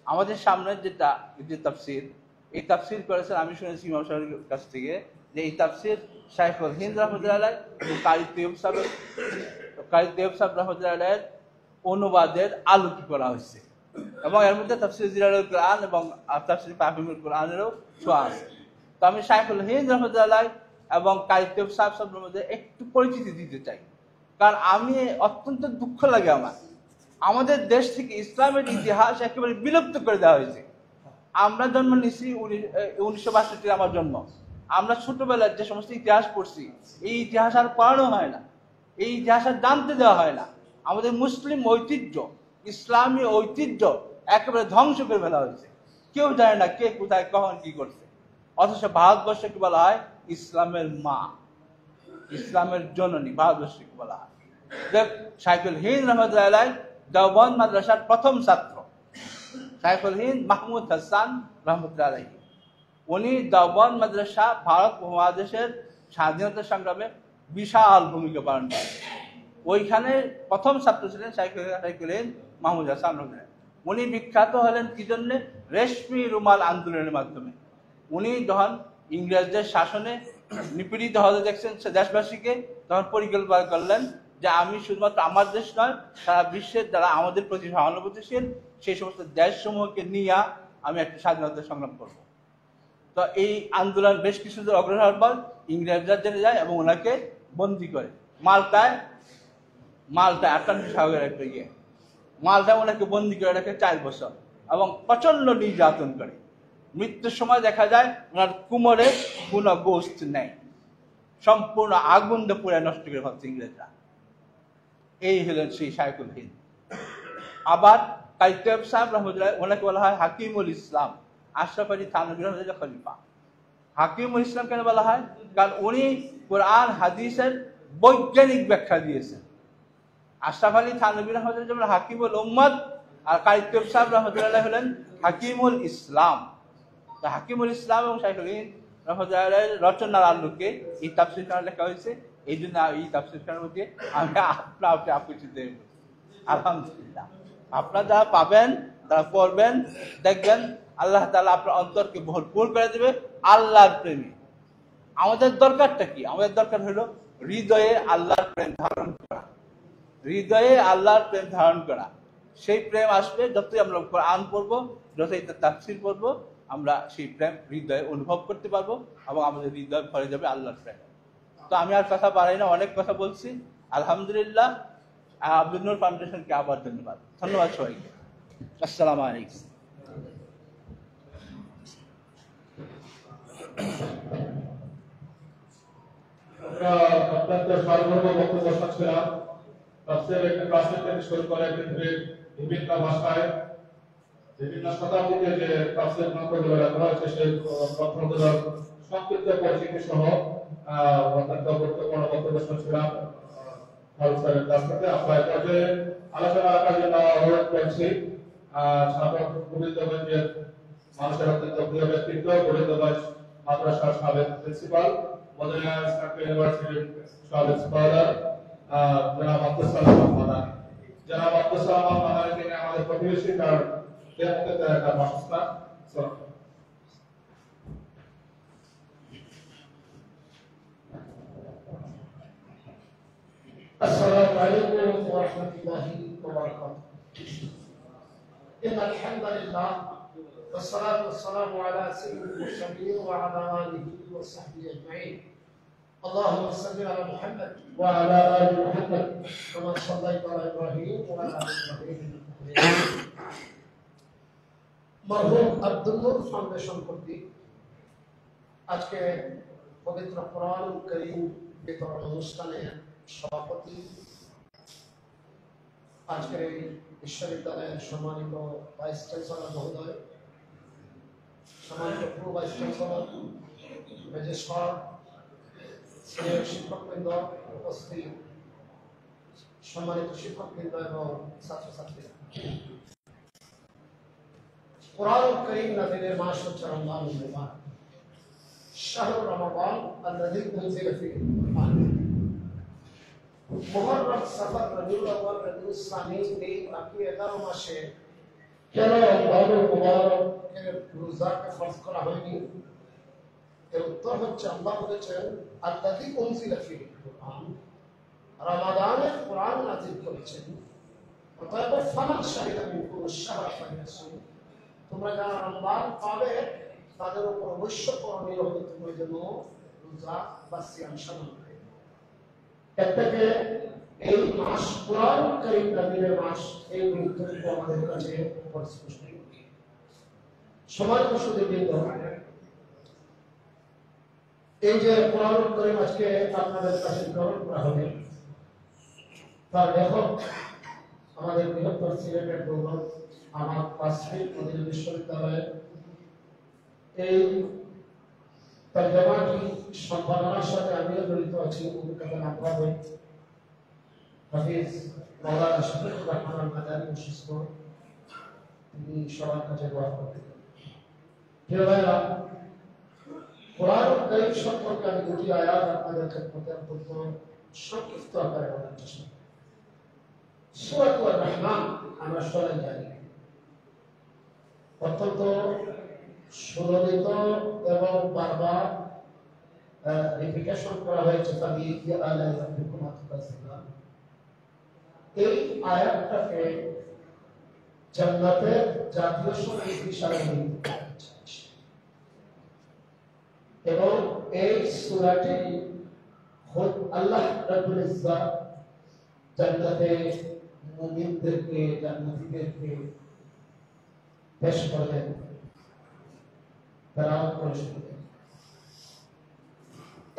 আমাদের সামনে যে তাফসীর, এই তাফসীর করেছেন আমি শুনেছি ইমাম সাহেবের কাছ থেকে, যে এই তাফসীর শাইখুল হিন্দ রহমতুল্লাহ আলাইহি এবং কারি তৈয়ব সাহেব রহমতুল্লাহ আলাইহির অনুবাদের আলোকি করা হয়েছে, এবং এর মধ্যে তাফসীর জিলালুল কোরআন এবং তাফসীর তাফহিমুল কোরআনেরও ছোঁয়া আছে। তো আমি শাইখুল হিন্দ রহমতুল্লাহ আলাইহি এবং কারি তৈয়ব সাহেবের মধ্যে একটু পরিচিতি দিতে চাই, কারণ আমি অত্যন্ত দুঃখ লাগে আমাদের দেশ থেকে ইসলামের ইতিহাস একেবারে বিলুপ্ত করে দেওয়া হয়েছে। আমরা জন্ম নিয়েছি 1962 আমার জন্ম। আমরা ছোটবেলায় যে সমস্ত ইতিহাস পড়ছি, এই ইতিহাস আর পড়ানো হয় না, এই ইতিহাস আর জানতে দেওয়া হয় না। আমাদের মুসলিম ঐতিহ্য, ইসলামী ঐতিহ্য একেবারে ধ্বংস করে ফেলা হয়েছে। কেউ জানে না কে কোথায় কখন কি করছে। অথচ ভারতবর্ষকে বলা হয় ইসলামের মা, ইসলামের জননী, ভারতবর্ষকে বলা হয়। দেখ, শাইখুল হিন্দ রহমতুল্লাহ আলাইহি দেওবন্দ মাদ্রাসার প্রথম ছাত্র শাইখুল হিন্দ মাহমুদ হাসান রহমতুল্লাহ আলাইহি। উনি দেওবন্দ মাদ্রাসা ভারত মহাদেশের স্বাধীনতা সংগ্রামে বিশাল ভূমিকা পালন করেন। ওইখানে প্রথম ছাত্র ছিলেন শাইখুল হিন্দ মাহমুদ হাসান রহমতুল্লাহ। উনি বিখ্যাত হলেন কি জন্য? রেশমি রুমাল আন্দোলনের মাধ্যমে। উনি যখন ইংরেজদের শাসনে নিপীড়িত হতে দেখছেন দেশবাসীকে, তখন পরিকল্পনা করলেন যে আমি শুধুমাত্র আমার দেশ নয়, সারা বিশ্বের যারা আমাদের প্রতি সহানুভূতিশীল সেই সমস্ত দেশসমূহকে নিয়ে আমি একটা স্বাধীনতা সংগ্রাম করব। তো এই আন্দোলন বেশ কিছু দূর অগ্রসর হওয়ার পর ইংরেজরা জেনে যায় এবং ওনাকে বন্দি করে মাল্টায় আটলান্টিক সাগরের একটা মাল্টায় ওনাকে বন্দি করে রাখে 4 বছর এবং প্রচন্ড নির্যাতন করে। মৃত্যুর সময় দেখা যায় ওনার কোমরে কোনো গোস্ত নেই, সম্পূর্ণ আগুন দিয়ে পুড়ে নষ্ট করে ফেলছে ইংরেজরা। এই হলেন সেই শায়খুল হিন্দ। আবার কাইতেব সাহেব রহমতুল্লাহ, ওনাকে বলা হয় হাকিমুল ইসলাম, আশরাফ আলী থানভী রহমতুল্লাহ খলিফা। হাকিমুল ইসলাম কেন বলা হয়? কারণ উনি কোরআন হাদিসের বৈজ্ঞানিক ব্যাখ্যা দিয়েছেন। আশরাফ আলী থানভী রহমতুল্লাহ যেমন হাকিমুল উম্মত, আর কাইতেব সাহেব রহমতুল্লাহ হলেন হাকিমুল ইসলাম। হাকিমুল ইসলাম এবং শায়খুল হিন্দ রহমতুল্লাহ রচনার আলোকে এই তাফসীর খানা লেখা হয়েছে। এই জন্য এই তাফসীর খানার মধ্যে আমি আপনি আপত্তি দেব। আলহামদুলিল্লাহ, আপনারা যারা পাবেন তারা পড়বেন, দেখবেন আল্লাহ তাআলা আপনার অন্তরকে ভরপুর করে দেবে আল্লাহর প্রেমে। আমাদের দরকারটা কি? আমাদের দরকার হলো হৃদয়ে আল্লাহর প্রেম ধারণ করা, হৃদয়ে আল্লাহর প্রেম ধারণ করা। সেই প্রেম আসবে যতই আমরা কোরআন পড়বো, যতই তার তাফসীর পড়বো, আমরা সেই প্রেম হৃদয়ে অনুভব করতে পারবো এবং আমাদের হৃদয় ভরে যাবে আল্লাহর প্রেম। তো আমি আর কথা বাড়াই না, অনেক কথা বলছি। আলহামদুলিল্লাহ, আব্দুল নূর ফাউন্ডেশনকে আবার ধন্যবাদ সবাইকে। আসসালামু আলাইকুম। আমরা অত্যন্ত সার্বভৌম বক্তব্য শুনছিলাম। তাফসীরের একটা ক্লাসের থেকে শুরু করে পৃথিবীর বিভিন্ন ভাষায় বিভিন্ন শতাব্দীতে যে তাফসীর গ্রন্থগুলো লেখা হয়েছে সেই গ্রন্থগুলোর সংক্ষিপ্ত পরিচিতি সহ অত্যন্ত গুরুত্বপূর্ণ বক্তব্য শুনছিলাম স্যারের কাছ থেকে। আমরা এই পর্যায়ে আলোচনা রাখার জন্য অনুরোধ করছি সাবেক গোবিন্দগঞ্জের মানুষের অত্যন্ত প্রিয় ব্যক্তিত্ব, গোবিন্দগঞ্জ মাদ্রাসার সাবেক প্রিন্সিপাল, মদিনা ইসলামিক ইউনিভার্সিটির সাবেক স্কলার জনাব আব্দুস সালাম মাদানী। জনাব আব্দুস সালাম মাদানী তিনি আমাদের প্রতিবেশী, তার দেশে একটা বাসস্থান। السلام عليكم ورحمة الله وبركاته. إن الحمد لله والصلاة والسلام على سيد المرسلين وعلى آله وصحبه أجمعين. اللهم صل على محمد وعلى آل محمد كما صليت على إبراهيم وعلى آل إبراهيم. মরহুম আব্দুল নূর ফাউন্ডেশন কর্তৃক আজকে পবিত্র কোরআনুল কারীম বিতরণ অনুষ্ঠানে সভাপতি, আজকের এই বিশ্ববিদ্যালয়ের সম্মানিত ভাইস চ্যান্সেলর মহোদয়, সম্মানিত pro vice chancellor, registrar, senior শিক্ষকবৃন্দ, উপস্থিত সম্মানিত শিক্ষকবৃন্দ এবং ছাত্রছাত্রীরা। কোরআনুল কারীম নাযিলের মাস হচ্ছে রমজানুল মুবারক, শাহরুর রমাদান আল্লাযী উনজিলা ফীহিল কুরআন। মুহররম, সফর, রবিউল আউয়াল, রবিউল সানি এই বাকি 11 মাসে কেন রমজানুল মুবারকের রোজাকে ফরজ করা হয়নি? এর উত্তর হচ্ছে আল্লাহ বলেছেন আল্লাযী উনজিলা ফীহিল কুরআন, রমাদানে কোরআন নাযিল করেছেন। অতএব ফামান শাহিদা মিনকুম আশ-শাহরা ফালিয়াসুম, তোমরা যারা রমজান পাবে তাদের উপর অবশ্য করণীয় হবে তোমরা যেন রোজা বা সিয়াম পালন করো। এর থেকে এই মাস কোরআনুল কারীম নাযিলের মাস, এই গুরুত্বটুকু আমাদের কাছে পরিস্ফুট। সমাজ সুদীবৃন্দ, এই যে কোরআনুল কারীম আজকে আপনাদের কাছে গ্রহণ করা হবে, তার লেখক আমাদের বৃহত্তর সিলেটের গৌরব আমার পাশে মদিনা বিশ্ববিদ্যালয়ের এই তরজমাটি সম্পাদনার সাথে আমিও জড়িত আছি। অভিজ্ঞতা না পাবে হাফিজ মাওলানা শফিকুর রহমান আল মাদানী অসুস্থ, তিনি সবার কাছে দোয়া করতেন। প্রিয় ভাইরা, কোরআনুল কারীম সম্পর্কে আমি দুটি আয়াত আপনাদের খেদমতে অত্যন্ত সংক্ষিপ্ত আকারে বলার চেষ্টা করব। সূরাতুর রহমান আমরা সবাই জানি, অত্যন্ত সুললিত এবং বারবার রিপিটেশন করা হয়েছে। এই আয়াতটাকে জান্নাতের জাতীয় সঙ্গীত হিসাবে এবং এই সূরাটি খোদ আল্লাহ রাব্বুল ইজ্জাত জান্নাতে মুমিনদেরকে জান্নাতীদেরকে পেশ করলেন তারা পরিশুদ্ধ।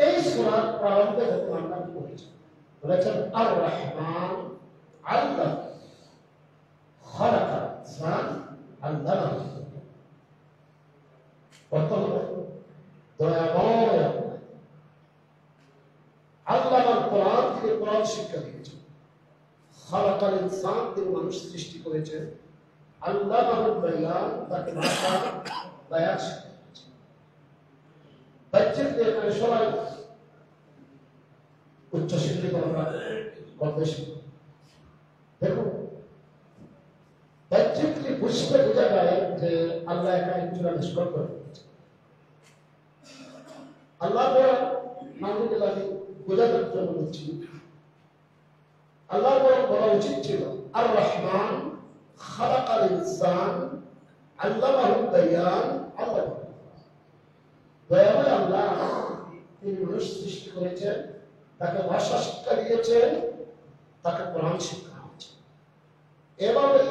এই সূরার প্রারম্ভে আমরা কি বলেছি? বলেছেন আর রহমান আল্লাহ খালাকা ইনসান আল্লামাহু কত দয়াময় আল্লাহ কোরআন থেকে কোরআন শিক্ষা দিয়েছেন। খালাকাল ইনসান, তিনি মানুষ সৃষ্টি করেছেন। আল্লামাহুল বায়ান, তাকে ভাষা বায়ান শিক্ষা দিয়েছেন। বাচ্চাদের এখানে সবাই উচ্চশিক্ষিত আমরা কম বেশি। দেখুন বাচ্চাকে বুঝতে বোঝা যায় যে আল্লাহ এখানে কিছুটা নিষ্কট করে দিয়েছেন। আল্লাহ মানুষকে বোঝানোর জন্য বলছি, আল্লাহ বলা উচিত ছিল আর রহমান খালাকাল ইনসান আল্লামাহুল বায়ান। আল্লাহ দয়াময় আল্লাহ, তিনি মানুষ সৃষ্টি করেছেন, তাকে ভাষা শিক্ষা দিয়েছেন, তাকে কোরআন শিক্ষা দিয়েছেন। এভাবেই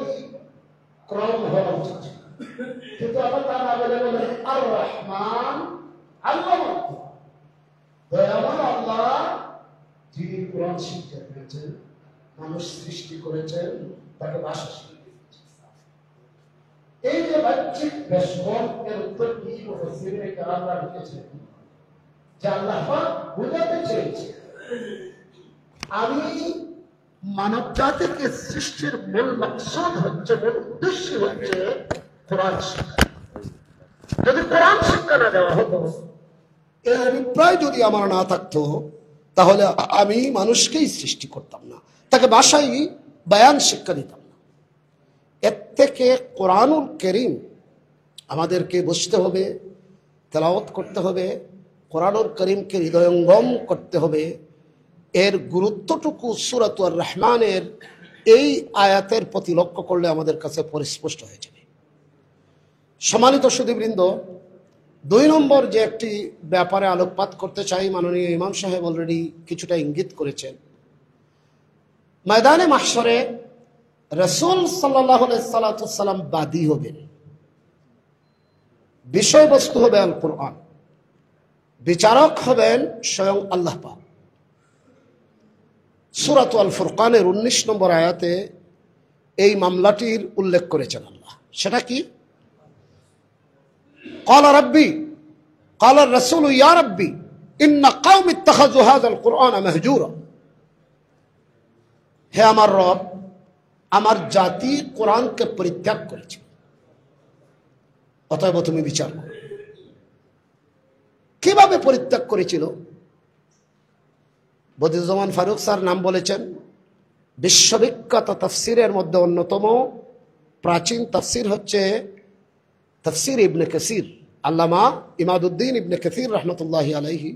ক্রম হওয়া উচিত। কিন্তু আবার তার আগে বলেন আর রহমান আল্লাহ, দয়াময় আল্লাহ যিনি কোরআন শিক্ষা দিয়েছেন, মানুষ সৃষ্টি করেছেন, তাকে ভাষা শিক্ষা দিয়েছেন। এই যে বাহ্যিক বেশমন এর উত্তর কি মুফাসসিরে কেরামরা লিখেছেন যে আল্লাহ পাক বুঝাতে চেয়েছে আমি মানব জাতিকে সৃষ্টির মূল মাকসাদ হচ্ছে, মূল উদ্দেশ্য হচ্ছে কোরআন শিক্ষা। যদি কোরআন শিক্ষা না দেওয়া হতো, এর অভিপ্রায় যদি আমার না থাকতো, তাহলে আমি মানুষকেই সৃষ্টি করতাম না, তাকে ভাষাই বায়ান শিক্ষা দিতাম না। এর থেকে কোরআনুল কারীম আমাদেরকে বুঝতে হবে, তেলাওয়াত করতে হবে, কোরআনুল কারীমকে হৃদয়ঙ্গম করতে হবে। এর গুরুত্বটুকু সূরাত আর রহমানের এই আয়াতের প্রতি লক্ষ্য করলে আমাদের কাছে পরিস্পষ্ট হয়ে যাবে। সম্মানিত সুধীবৃন্দ, 2 নম্বর যে একটি ব্যাপারে আলোকপাত করতে চাই, মাননীয় ইমাম সাহেব অলরেডি কিছুটা ইঙ্গিত করেছেন। ময়দানে মাহশরে রাসূল সাল্লাল্লাহু আলাইহি সাল্লাম বাদী হবেন, বিষয়বস্তু হবে আল কোরআন, বিচারক হবেন স্বয়ং আল্লাহ পাক। সূরাত আল ফুরকানের 19 নম্বর আয়াতে এই মামলাটির উল্লেখ করেছেন আল্লাহ। সেটা কি? قال ربي قال الرسول يا ربي إن قوم اتخذوا هذا القرآن مهجورا। হে আমার রব, আমার জাতি কোরআনকে পরিত্যাগ করেছে, অতএব তুমি বিচার করো। কিভাবে পরিত্যাগ করেছিল? বদিউজ্জামান ফারুক স্যার নাম বলেছেন, বিশ্ববিখ্যাত তাফসিরের মধ্যে অন্যতম প্রাচীন তাফসির হচ্ছে তাফসির ইবনে কাসির। আল্লামা ইমাদউদ্দিন ইবনে কাসির রহমতুল্লাহি আলাইহি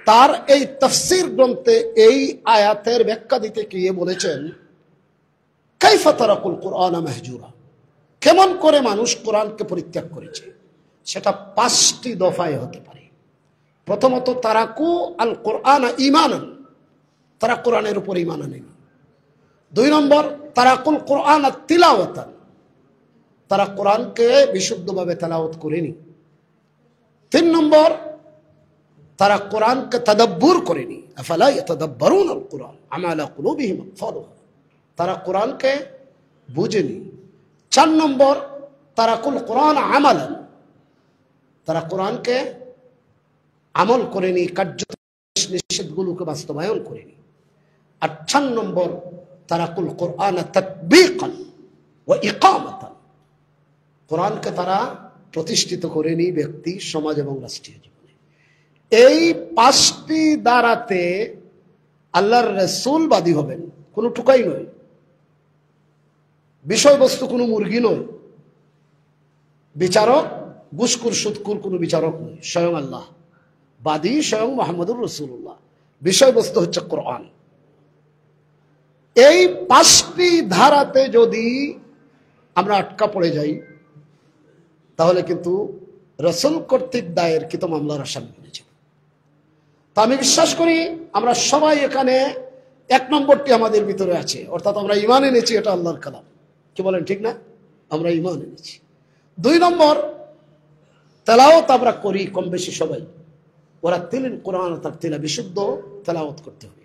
তার এই তাফসির গ্রন্থে এই আয়াতের ব্যাখ্যা দিতে গিয়ে বলেছেন, কাইফা তারাকুল কুরআন মাহজুরা, কেমন করে মানুষ কোরআনকে পরিত্যাগ করেছে। সেটা 5টি দফায় হতে পারে। প্রথমত, তারাকু আল কোরআন ঈমানান, তারা কোরআনের উপর ঈমান আনেনি। 2 নম্বর, তারাকুল কোরআন তিলাওয়াতান, তারা কোরআনকে বিশুদ্ধভাবে তেলাওয়াত করেনি। 3 নম্বর, তারা কোরআনকে তাদাব্বুর করেনি, আফালা ইয়াতাদাব্বারুন আল কোরআন আম আলা কুলুবিহিম আকফালুহা, তারা কোরআনকে বুঝেনি। 4 নম্বর, তারাকুল কোরআন আমালান, তারা কোরআনকে আমল করেনি, কার্য নিষেধগুলোকে বাস্তবায়ন করেনি। আর 4 নম্বর, তারাকুল কোরআন তাতবীকান ওয়া ইকামাতান, কোরআনকে তারা প্রতিষ্ঠিত করেনি ব্যক্তি, সমাজ এবং রাষ্ট্রীয় জীবনে। এই 5টি দ্বারাতে আল্লাহর রাসূল বাদী হবেন, কোনো টুকাই নয়, বিষয়বস্তু কোনো মুরগি নয়, বিচারক ঘুষখোর সুদখোর কোনো বিচারক নয়, স্বয়ং আল্লাহ বাদী, স্বয়ং মুহাম্মদুর রাসূলুল্লাহ। বিষয়বস্তু হচ্ছে কোরআন। এই 5টি ধারাতে যদি আমরা আটকা পড়ে যাই তাহলে কিন্তু রাসূল কর্তৃক দায়েরকৃত মামলার আসামি হয়ে যাব। তা আমি বিশ্বাস করি আমরা সবাই এখানে 1 নম্বরটি আমাদের ভিতরে আছে, অর্থাৎ আমরা ঈমান এনেছি এটা আল্লাহর কালাম। কি বলেন, ঠিক না? আমরা ঈমান এনেছি। 2 নম্বর, তেলাওয়াত আমরা করি কম বেশি সবাই। ওরা তিলিল কোরআন তারতিলা, বিশুদ্ধ তেলাওয়াত করতে হবে।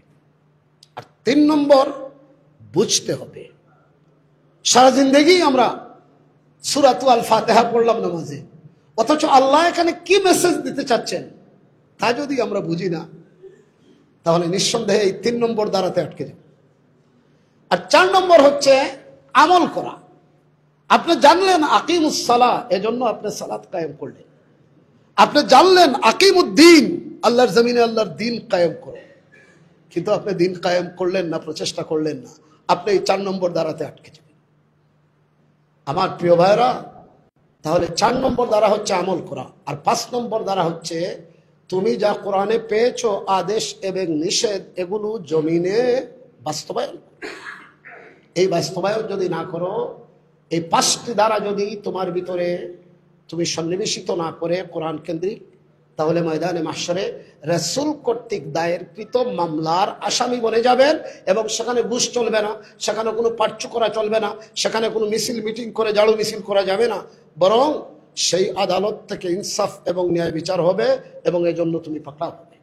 আর 3 নম্বর, বুঝতে হবে। সারা জিন্দেগি আমরা সূরাতু আল ফাতিহা পড়লাম নামাজে, অথচ আল্লাহ এখানে কি মেসেজ দিতে চাচ্ছেন তা যদি আমরা বুঝি না, তাহলে নিঃসন্দেহে এই 3 নম্বর দ্বারাতে আটকে যাব। আর 4 নম্বর হচ্ছে আমল করা। আপনি জানলেন আকিমুস সালাহ, এজন্য আপনি সালাত কায়েম করলেন। আপনি জানলেন আকিমুদ্দিন, আল্লাহর জমিনে আল্লাহর দিন কায়েম করো, কিন্তু আপনি দিন কায়েম করলেন না, প্রচেষ্টা করলেন না, আপনি এই 4 নম্বর দ্বারাতে আটকে যাবেন। আমার প্রিয় ভাইরা, তাহলে 4 নম্বর দ্বারা হচ্ছে আমল করা, আর 5 নম্বর দ্বারা হচ্ছে তুমি যা কোরআনে পেয়েছো আদেশ এবং নিষেধ, এগুলো জমিনে বাস্তবায়ন। এই বাস্তবায়ন যদি না করো, এই 5টি দ্বারা যদি তোমার ভিতরে তুমি সন্নিবেশিত না করে কোরআন কেন্দ্রিক, তাহলে ময়দানে মাহশরে রাসূল কর্তৃক দায়েরকৃত মামলার আসামি বনে যাবেন। এবং সেখানে বুশ চলবে না, সেখানে কোনো পার্চ করা চলবে না, সেখানে কোনো মিছিল মিটিং করে ঝাড়ু মিছিল করা যাবে না, বরং সেই আদালত থেকে ইনসাফ এবং ন্যায় বিচার হবে, এবং এই জন্য তুমি পাকড়া হবে।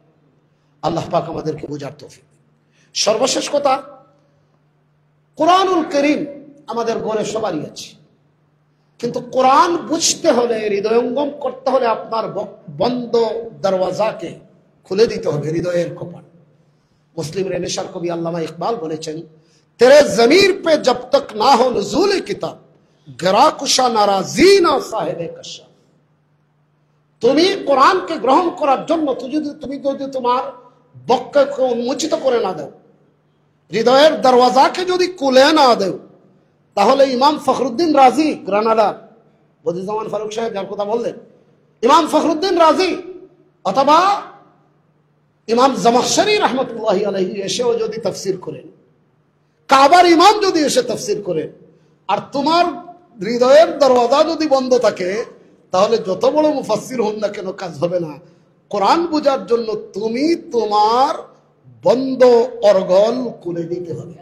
আল্লাহ পাক আমাদেরকে বোঝার তৌফিক দিন। সর্বশেষ কথা, কোরআনুল কারীম আমাদের ঘরে সবারই আছে, কিন্তু কোরআন বুঝতে হলে, হৃদয়ঙ্গম করতে হলে আপনার বন্ধ দরওয়াজাকে খুলে দিতে হবে, হৃদয়ের কপাট। মুসলিম রেনেসার কবি আল্লামা ইকবাল বলেছেন, তেরে জমির পে জব তক না হো নুজুল কিতাব, গরা কুশা নারাজি না সাহেবে কশা। তুমি কোরআনকে গ্রহণ করার জন্য তুমি যদি তোমার বক্ষকে উন্মোচিত করে না দাও, হৃদয়ের দরওয়াজাকে যদি খুলে না দাও, তাহলে ইমাম ফখরুদ্দিন রাজি, গ্রানাডা, বদিউজ্জামান ফারুক সাহেব যার কথা বললেন, ইমাম ফখরুদ্দিন রাজি অথবা ইমাম জামাখশরী রহমতুল্লাহি আলাইহি এসেও যদি তাফসীর করেন, কাবার ইমাম যদি এসে তাফসীর করেন, আর তোমার হৃদয়ের দরওয়াজা যদি বন্ধ থাকে, তাহলে যত বড় মুফাসসির হন না কেন কাজ হবে না। কোরআন বোঝার জন্য তুমি তোমার বন্ধ অর্গল খুলে দিতে হবে।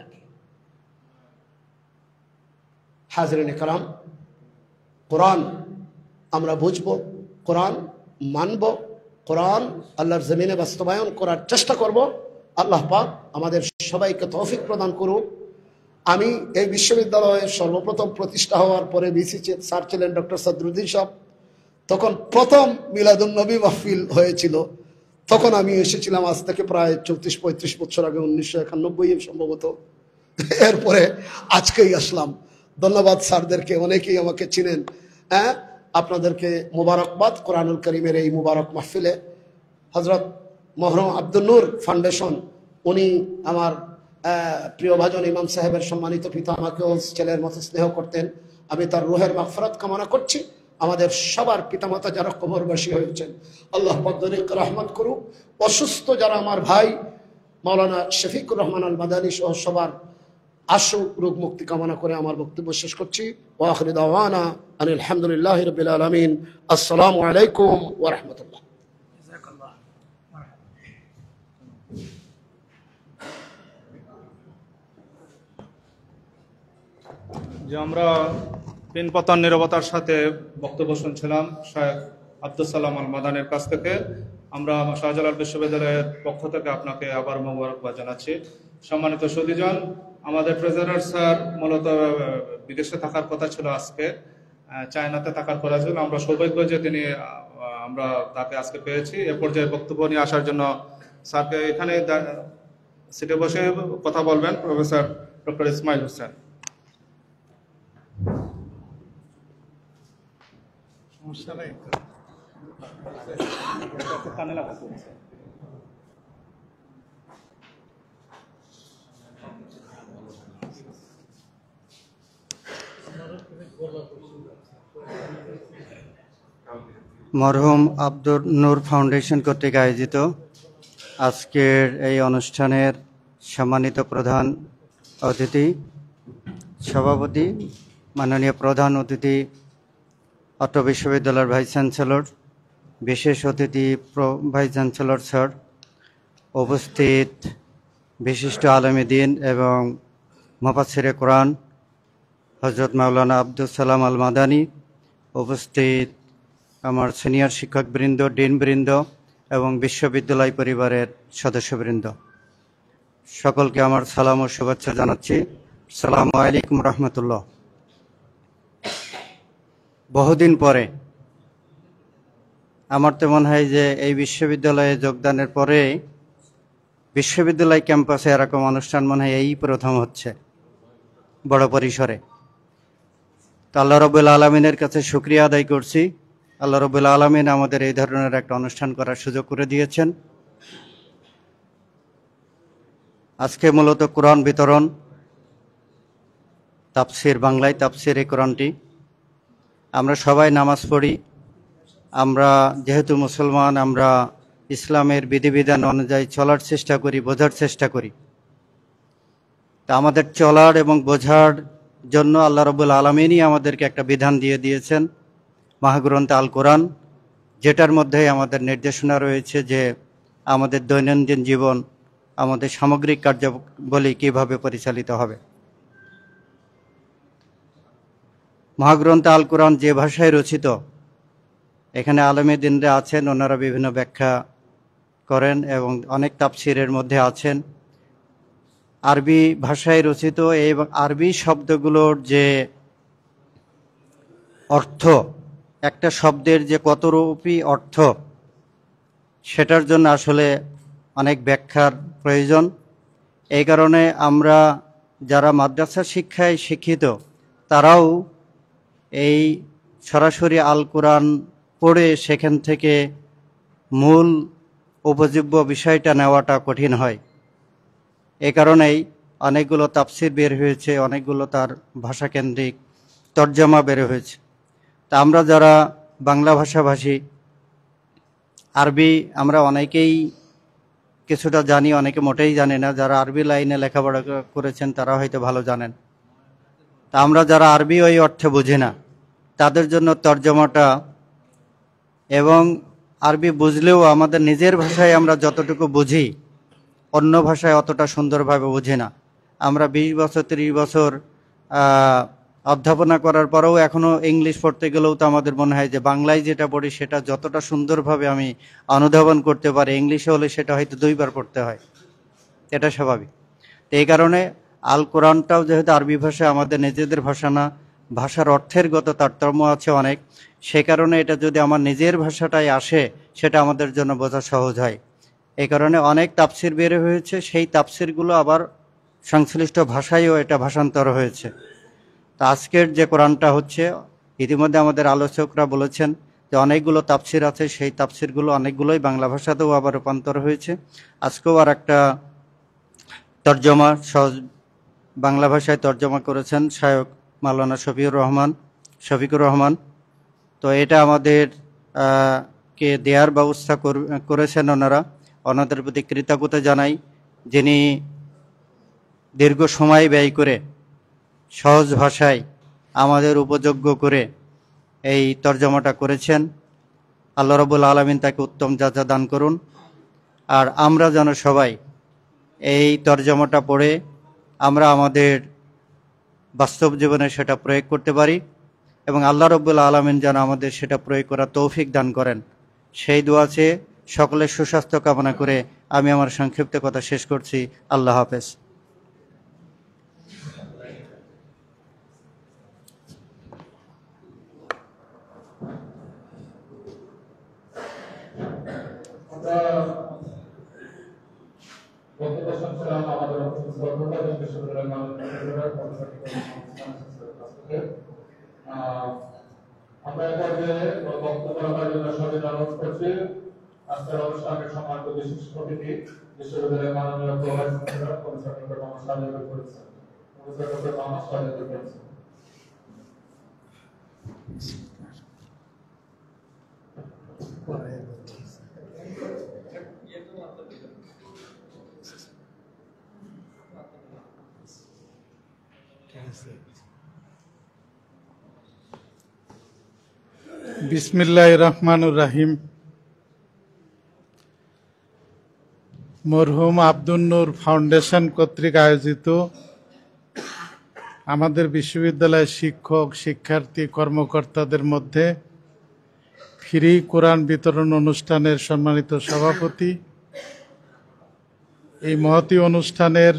হাজরিন کرام, কোরআন আমরা বুঝবো, কোরআন মানব, কোরআন আল্লাহর জমিনে বাস্তবায়ন করার চেষ্টা করব। আল্লাহ পাক আমাদের সবাইকে তৌফিক প্রদান করুক। আমি এই বিশ্ববিদ্যালয়ে সর্বপ্রথম প্রতিষ্ঠা হওয়ার পরে ভিসি স্যার ছিলেন ডক্টর সদরুদ্দিন সাহেব। তখন প্রথম মিলাদুন নবী মাহফিল হয়েছিল, তখন আমি এসেছিলাম, আজ থেকে প্রায় 34-35 বছর আগে, 1991 সম্ভবত। এরপরে আজকেই আসলাম। ধন্যবাদ স্যারদেরকে, অনেকেই আমাকে চিনেন। হ্যাঁ, আপনাদেরকে মোবারকবাদ কোরআনুল কারীমের এই মোবারক মাহফিলে। হযরত মরহুম আব্দুল নূর ফাউন্ডেশন, উনি আমার প্রিয় ভাজন ইমাম সাহেবের সম্মানিত পিতা, আমাকেও ছেলের মতো স্নেহ করতেন। আমি তার রুহের মাগফিরাত কামনা করছি। আমাদের সবার পিতামাতা যারা কবরবাসী হয়েছেন, আল্লাহ পাক রহমত করুক। অসুস্থ যারা আমার ভাই মাওলানা শফিকুর রহমান আল মাদানী সহ সবার আশু রোগ মুক্তি কামনা করে আমার বক্তব্য শেষ করছি। ওয়া আখিরু দাওয়ানা আনিল হামদুলিল্লাহি রাব্বিল আলামিন। আসসালামু আলাইকুম ওয়া রাহমাতুল্লাহ। যে আমরা পিনপতন নীরবতার সাথে বক্তব্য শুনছিলাম শায়েখ আব্দুস সালাম আল মাদানের কাছ থেকে, আমরা শাহজালাল বিশ্ববিদ্যালয়ের পক্ষ থেকে আপনাকে আবার মোবারকবাদ জানাচ্ছি। সম্মানিত সুধীজন, আমাদের ট্রেজারার স্যার মূলত বিদেশে থাকার কথা ছিল, আজকে চায়নাতে থাকার কথা ছিল। আমরা সৌভাগ্য যে আমরা তাকে আজকে পেয়েছি। এ পর্যায়ে বক্তব্য নিয়ে আসার জন্য স্যারকে এখানে সিটে বসে কথা বলবেন প্রফেসর ডক্টর ইসমাইল হোসেন। মরহুম আব্দুল নূর ফাউন্ডেশন কর্তৃক আয়োজিত আজকের এই অনুষ্ঠানের সম্মানিত প্রধান অতিথি সভাপতি, মাননীয় প্রধান অতিথি অত্র বিশ্ববিদ্যালয়ের ভাইস চ্যান্সেলর, বিশেষ অতিথি ভাইস চ্যান্সেলর স্যার, উপস্থিত বিশিষ্ট আলেম দ্বীন এবং মুফাসসিরে কোরআন হযরত মাওলানা আব্দুস সালাম আল মাদানী, উপস্থিত আমার সিনিয়র শিক্ষকবৃন্দ, ডিনবৃন্দ এবং বিশ্ববিদ্যালয় পরিবারের সদস্যবৃন্দ, সকলকে আমার সালাম ও শুভেচ্ছা জানাচ্ছি। আসসালামু আলাইকুম রহমতুল্লাহ। বহুদিন পরে আমার তো মনে হয় যে এই বিশ্ববিদ্যালয়ে যোগদানের পরে বিশ্ববিদ্যালয় ক্যাম্পাসে এরকম অনুষ্ঠান মনে হয় এই প্রথম হচ্ছে বড় পরিসরে। তো আল্লাহ রাব্বুল আলামিনের কাছে শুকরিয়া আদায় করছি। আল্লাহ রাব্বুল আলামিন আমাদের এই ধরনের একটা অনুষ্ঠান করার সুযোগ করে দিয়েছেন। আজকে মূলত কোরআন বিতরণ, তাফসির, বাংলায় তাফসির এই কোরআনটি। আমরা সবাই নামাজ পড়ি, আমরা যেহেতু মুসলমান, আমরা ইসলামের বিধিবিধান অনুযায়ী চলার চেষ্টা করি, বোঝার চেষ্টা করি। তা আমাদের চলার এবং বোঝার জন্য আল্লাহ রাব্বুল আলামিনই আমাদেরকে একটা বিধান দিয়ে দিয়েছেন, মহাগ্রন্থ আল কোরআন, যেটার মধ্যে আমাদের নির্দেশনা রয়েছে যে আমাদের দৈনন্দিন জীবন, আমাদের সামগ্রিক কার্যাবলী কিভাবে পরিচালিত হবে। মহাগ্রন্থ আল কোরআন যে ভাষায় রচিত, এখানে আলেমে দ্বীনরা আছেন, ওনারা বিভিন্ন ব্যাখ্যা করেন এবং অনেক তাফসিরের মধ্যে আছেন। আরবি ভাষায় রচিত এই আরবি শব্দগুলোর যে অর্থ, একটা শব্দের যে কতরূপী অর্থ, সেটার জন্য আসলে অনেক ব্যাখ্যার প্রয়োজন। এই কারণে আমরা যারা মাদ্রাসা শিক্ষায় শিক্ষিত, তারাও এই সরাসরি আল কোরআন পড়ে সেখান থেকে মূল উপজীব্য বিষয়টা নেওয়াটা কঠিন হয়। এ কারণেই অনেকগুলো তাফসির বের হয়েছে, অনেকগুলো তার ভাষাকেন্দ্রিক তর্জমা বের হয়েছে। তা আমরা যারা বাংলা ভাষাভাষী, আরবি আমরা অনেকেই কিছুটা জানি, অনেকে মোটেই জানে না। যারা আরবি লাইনে লেখাপড়া করেছেন তারা হয়তো ভালো জানেন। তা আমরা যারা আরবি ওই অর্থে বুঝি না, তাদের জন্য তর্জমাটা, এবং আরবি বুঝলেও আমাদের নিজের ভাষায় আমরা যতটুকু বুঝি, অন্য ভাষায় অতটা সুন্দরভাবে বুঝি না। আমরা 20 বছর 30 বছর অধ্যাপনা করার পরেও এখনও ইংলিশ পড়তে গেলেও তো আমাদের মনে হয় যে বাংলায় যেটা পড়ি সেটা যতটা সুন্দরভাবে আমি অনুধাবন করতে পারি, ইংলিশে হলে সেটা হয়তো 2 বার পড়তে হয়। এটা স্বাভাবিক। তো এই কারণে আল কোরআনটাও যেহেতু আরবি ভাষা, আমাদের নিজেদের ভাষা না, ভাষার অর্থের গত তারতম্য আছে অনেক। সে কারণে এটা যদি আমার নিজের ভাষাটাই আসে, সেটা আমাদের জন্য বোঝা সহজ হয়। এই কারণে অনেক তাফসির বের হয়েছে, সেই তাফসিরগুলো আবার সংশ্লিষ্ট ভাষায়ও এটা ভাষান্তর হয়েছে। তা আজকের যে কোরআনটা হচ্ছে, ইতিমধ্যে আমাদের আলোচকরা বলেছেন যে অনেকগুলো তাফসির আছে, সেই তাফসিরগুলো অনেকগুলোই বাংলা ভাষাতেও আবার রূপান্তর হয়েছে। আজকেও আর একটা তর্জমা, সহজ বাংলা ভাষায় তর্জমা করেছেন শায়খ মাওলানা শফিকুর রহমান। তো এটা আমাদের কে দেওয়ার ব্যবস্থা করেছেন ওনারা, ওনাদের প্রতি কৃতজ্ঞতা জানাই, যিনি দীর্ঘ সময় ব্যয় করে সহজ ভাষায় আমাদের উপযোগ্য করে এই তর্জমাটা করেছেন। আল্লাহ রাব্বুল আলামিন তাকে উত্তম যাজা দান করুন। আর আমরা যেন সবাই এই তর্জমাটা পড়ে আমরা আমাদের বাস্তব জীবনে সেটা প্রয়োগ করতে পারি, এবং আল্লাহ রাব্বুল আলামিন যেন আমাদের সেটা প্রয়োগ করার তৌফিক দান করেন, সেই দোয়া চেয়ে সকলের সুস্বাস্থ্য কামনা করে আমি আমার সংক্ষিপ্ত কথা শেষ করছি। আল্লাহ হাফেজ। বক্তব্য শুনছিলাম আমাদের বিশ্ববিদ্যালয়ের আমরা এ পর্যায়ে বক্তব্য রাখার জন্য সবাই অনুরোধ করছি। আজকের অনুষ্ঠানের সম্মানিত বিশেষ অতিথি বিশ্ববিদ্যালয়ের মাননীয় প্রভাস পরিচালক সাহায্য করেছেন। বিসমিল্লাহির রহমানুর রহিম। মরহুম আব্দুন নূর ফাউন্ডেশন কর্তৃক আয়োজিত আমাদের বিশ্ববিদ্যালয়ের শিক্ষক, শিক্ষার্থী, কর্মকর্তাদের মধ্যে ফ্রি কোরআন বিতরণ অনুষ্ঠানের সম্মানিত সভাপতি, এই মহতী অনুষ্ঠানের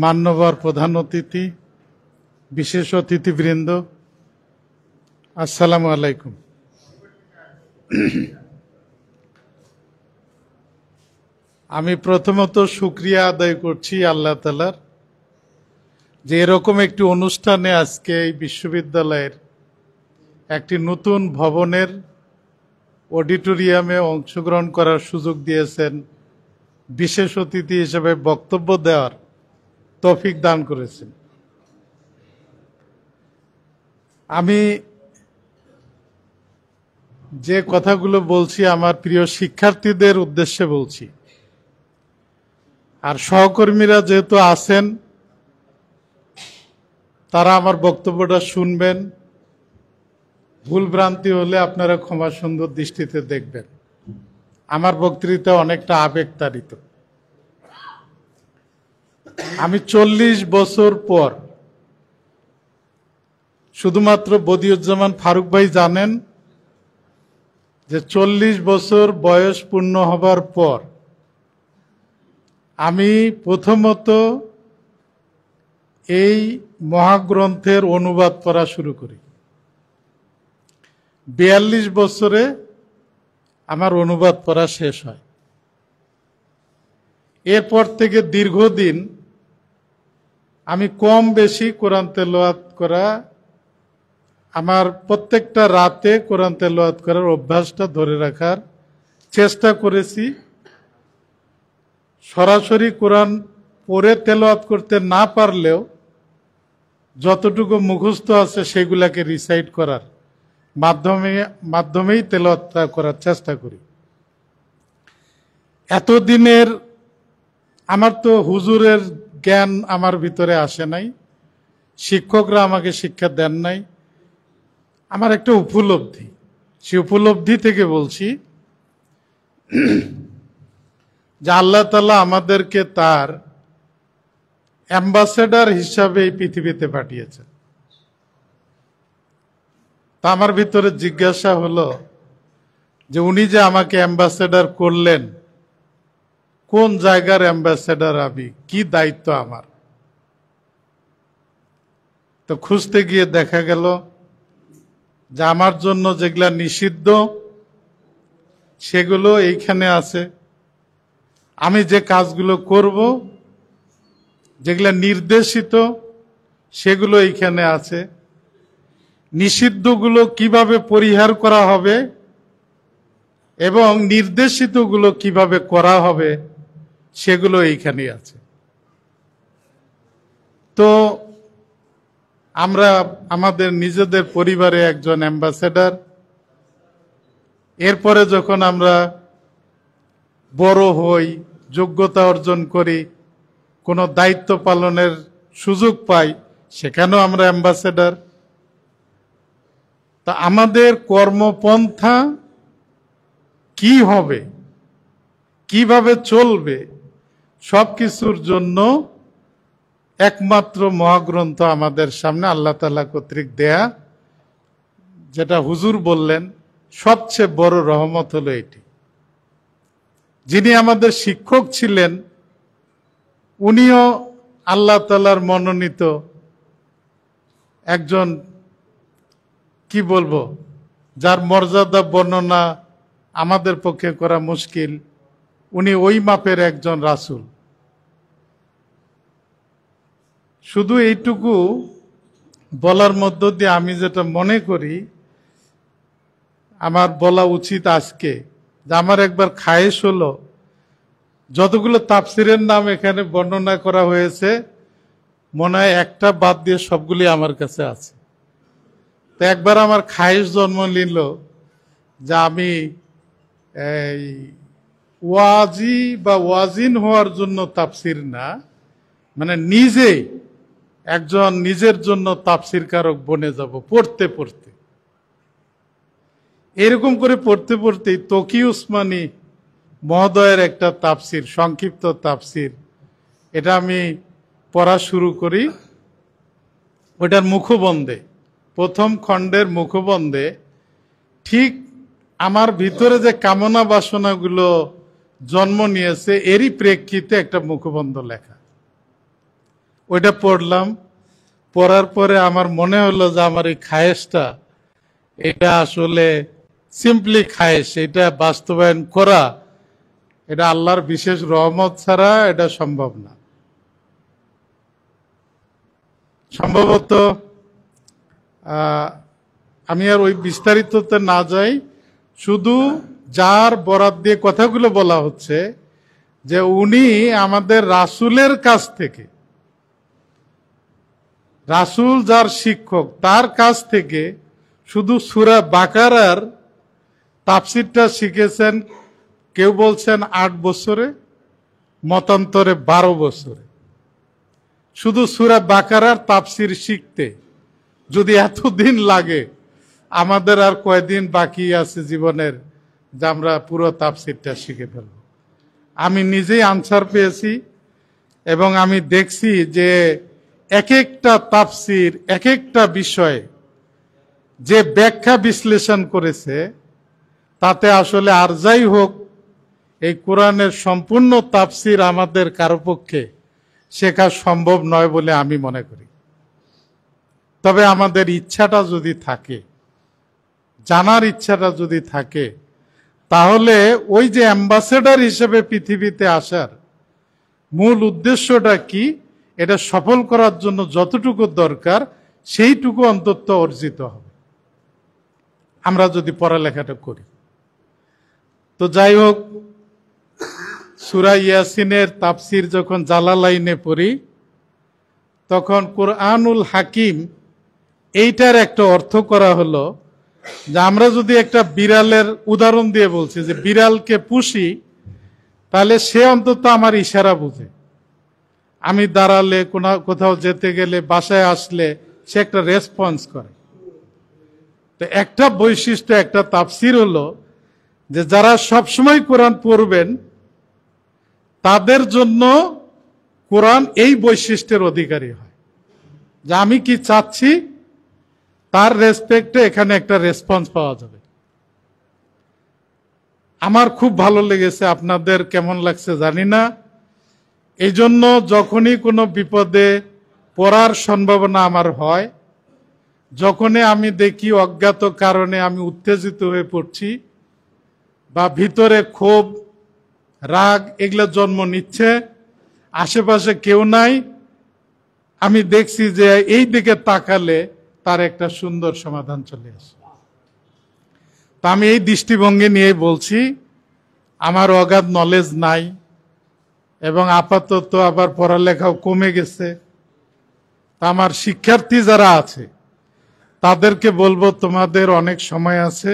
মান্যবর প্রধান অতিথি, বিশেষ অতিথিবৃন্দ, আসসালামু আলাইকুম। আমি প্রথমত শুকরিয়া আদায় করছি আল্লাহ তাআলার যে এরকম একটি অনুষ্ঠানে আজকে এই বিশ্ববিদ্যালয়ের একটি নতুন ভবনের অডিটোরিয়ামে অংশগ্রহণ করার সুযোগ দিয়েছেন, বিশেষ অতিথি হিসেবে বক্তব্য দেওয়ার তৌফিক দান করেছেন। আমি যে কথাগুলো বলছি আমার প্রিয় শিক্ষার্থীদের উদ্দেশ্যে বলছি, আর সহকর্মীরা যেহেতু আছেন তারা আমার বক্তব্যটা শুনবেন, ভুল ভ্রান্তি হলে আপনারা ক্ষমা সুন্দর দৃষ্টিতে দেখবেন। আমার বক্তৃতা অনেকটা আবেগতাড়িত। আমি 40 বছর পর, শুধুমাত্র বদিউজ্জামান ফারুক ভাই জানেন যে 40 বছর বয়স পূর্ণ হবার পর আমি প্রথমত এই মহাগ্রন্থের অনুবাদ করা শুরু করি। 42 বছরে আমার অনুবাদ করা শেষ হয়। এরপর থেকে দীর্ঘদিন আমি কম বেশি কোরআন তেলাওয়াত করা, আমার প্রত্যেকটা রাতে কোরআন তেলাওয়াত করার অভ্যাসটা ধরে রাখার চেষ্টা করেছি। সরাসরি কোরআন পড়ে তেলাওয়াত করতে না পারলেও যতটুকু মুখস্থ আছে সেগুলাকে রিসাইট করার মাধ্যমেই তেলাওয়াত করার চেষ্টা করি। এতদিনের আমার তো হুজুরের জ্ঞান আমার ভিতরে আসে নাই, শিক্ষকরা আমাকে শিক্ষা দেন নাই। আমার একটা উপলব্ধি, সেই উপলব্ধি থেকে বলছি যে আল্লাহ তাআলা আমাদেরকে তার অ্যাম্বাসেডর হিসাবে এই পৃথিবীতে পাঠিয়েছেন। তা আমার ভিতরে জিজ্ঞাসা হলো যে উনি যে আমাকে অ্যাম্বাসেডর করলেন, কোন জায়গার অ্যাম্বাসেডর আমি, কি দায়িত্ব আমার? তো খুঁজতে গিয়ে দেখা গেল যে আমার জন্য যেগুলা নিষিদ্ধ সেগুলো এইখানে আছে, আমি যে কাজগুলো করব যেগুলা নির্দেশিত সেগুলো এইখানে আছে, নিষিদ্ধগুলো কিভাবে পরিহার করা হবে এবং নির্দেশিতগুলো কিভাবে করা হবে সেগুলো এইখানে আছে। তো আমরা আমাদের নিজেদের পরিবারে একজন অ্যাম্বাসেডর, এরপরে যখন আমরা বড় হই, যোগ্যতা অর্জন করি, কোনো দায়িত্ব পালনের সুযোগ পাই, সেখানেও আমরা অ্যাম্বাসেডর। তা আমাদের কর্মপন্থা কি হবে, কিভাবে চলবে, সবকিছুর জন্য একমাত্র মহাগ্রন্থ আমাদের সামনে আল্লাহ তাআলা কর্তৃক দেয়া, যেটা হুজুর বললেন সবচেয়ে বড় রহমত হলো এটি। যিনি আমাদের শিক্ষক ছিলেন উনিও আল্লাহ তাআলার মনোনীত একজন, কি বলবো, যার মর্যাদা বর্ণনা আমাদের পক্ষে করা মুশকিল। উনি ওই মাপের একজন রাসূল। শুধু এইটুকু বলার মধ্য দিয়ে আমি যেটা মনে করি আমার বলা উচিত আজকে, যে আমার একবার খায়েশ হলো, যতগুলো তাফসিরের নাম এখানে বর্ণনা করা হয়েছে মনে হয় একটা বাদ দিয়ে সবগুলি আমার কাছে আছে। তো একবার আমার খায়েশ জন্ম নিল যে আমি এই ওয়াজি বা ওয়াজিন হওয়ার জন্য তাফসির না, মানে নিজেই একজন নিজের জন্য তাফসির কারক বনে যাব পড়তে পড়তে। এরকম করে পড়তে পড়তে তকি উসমানী মহোদয়ের একটা তাফসির, সংক্ষিপ্ত তাফসির, এটা আমি পড়া শুরু করি। ওটার মুখবন্ধে, প্রথম খণ্ডের মুখবন্ধে ঠিক আমার ভিতরে যে কামনা বাসনাগুলো জন্ম নিয়েছে এরই প্রেক্ষিতে একটা মুখবন্ধ লেখা। ওইটা পড়লাম। পড়ার পরে আমার মনে হলো যে আমার এই খায়েশটা, এটা আসলে সিম্পলি খায়েশ, এটা বাস্তবায়ন করা এটা আল্লাহর বিশেষ রহমত ছাড়া এটা সম্ভব না। সম্ভবত আমি আর ওই বিস্তারিততে না যাই, শুধু যার বরাত দিয়ে কথাগুলো বলা হচ্ছে যে উনি আমাদের রাসূলের কাছ থেকে, রাসূল যার শিক্ষক তার কাছ থেকে শুধু সূরা বাকারার তাফসিরটা শিখেছেন। কেউ বলছেন 8 বছরে, মতান্তরে 12 বছরে। শুধু সূরা বাকারার তাফসির শিখতে যদি এতদিন লাগে, আমাদের আর কয়দিন বাকি আছে জীবনের যে আমরা পুরো তাফসিরটা শিখে ফেলব। আমি নিজেই আনসার পেয়েছি এবং আমি দেখছি যে এক একটা তাফসির, এক একটা বিষয় যে ব্যাখ্যা বিশ্লেষণ করেছে, তাতে আসলে আর যাই হোক এই কোরআনের সম্পূর্ণ তাফসির আমাদের কারো পক্ষে শেখা সম্ভব নয় বলে আমি মনে করি। তবে আমাদের ইচ্ছাটা যদি থাকে, জানার ইচ্ছাটা যদি থাকে, তাহলে ওই যে অ্যাম্বাসেডর হিসেবে পৃথিবীতে আসার মূল উদ্দেশ্যটা কি, এটা সফল করার জন্য যতটুকু দরকার সেইটুকু অন্তত অর্জিত হবে আমরা যদি পড়ালেখাটা করি। তো যাই হোক, সূরা ইয়াসিনের তাফসির যখন জালালাইনে পড়ি, তখন কুরআনুল হাকিম এইটার একটা অর্থ করা হলো যে আমরা যদি একটা বিড়ালের উদাহরণ দিয়ে বলছি যে বিড়ালকে পুষি, তাহলে সে অন্তত আমার ইশারা বুঝে। আমি দাঁড়ালে, কোথাও যেতে গেলে, বাসায় আসলে সে একটা রেসপন্স করে। তো একটা বৈশিষ্ট্য, একটা তাফসির হলো যে যারা সবসময় কোরআন পড়বেন তাদের জন্য কোরআন এই বৈশিষ্ট্যের অধিকারী হয় যে আমি কি চাচ্ছি তার রেসপেক্টে এখানে একটা রেসপন্স পাওয়া যাবে। আমার খুব ভালো লেগেছে, আপনাদের কেমন লাগছে জানি না। এই জন্য যখনই কোনো বিপদে পড়ার সম্ভাবনা আমার হয়, যখনই আমি দেখি অজ্ঞাত কারণে আমি উত্তেজিত হয়ে পড়ছি বা ভিতরে ক্ষোভ, রাগ এগুলো জন্ম নিচ্ছে, আশেপাশে কেউ নাই, আমি দেখছি যে এই দিকে তাকালে তার একটা সুন্দর সমাধান চলে আসে। তা আমি এই দৃষ্টিভঙ্গি নিয়ে বলছি, আমার অগাধ নলেজ নাই এবং আপাতত আবার পড়ালেখাও কমে গেছে। তা আমার শিক্ষার্থী যারা আছে তাদেরকে বলবো, তোমাদের অনেক সময় আছে,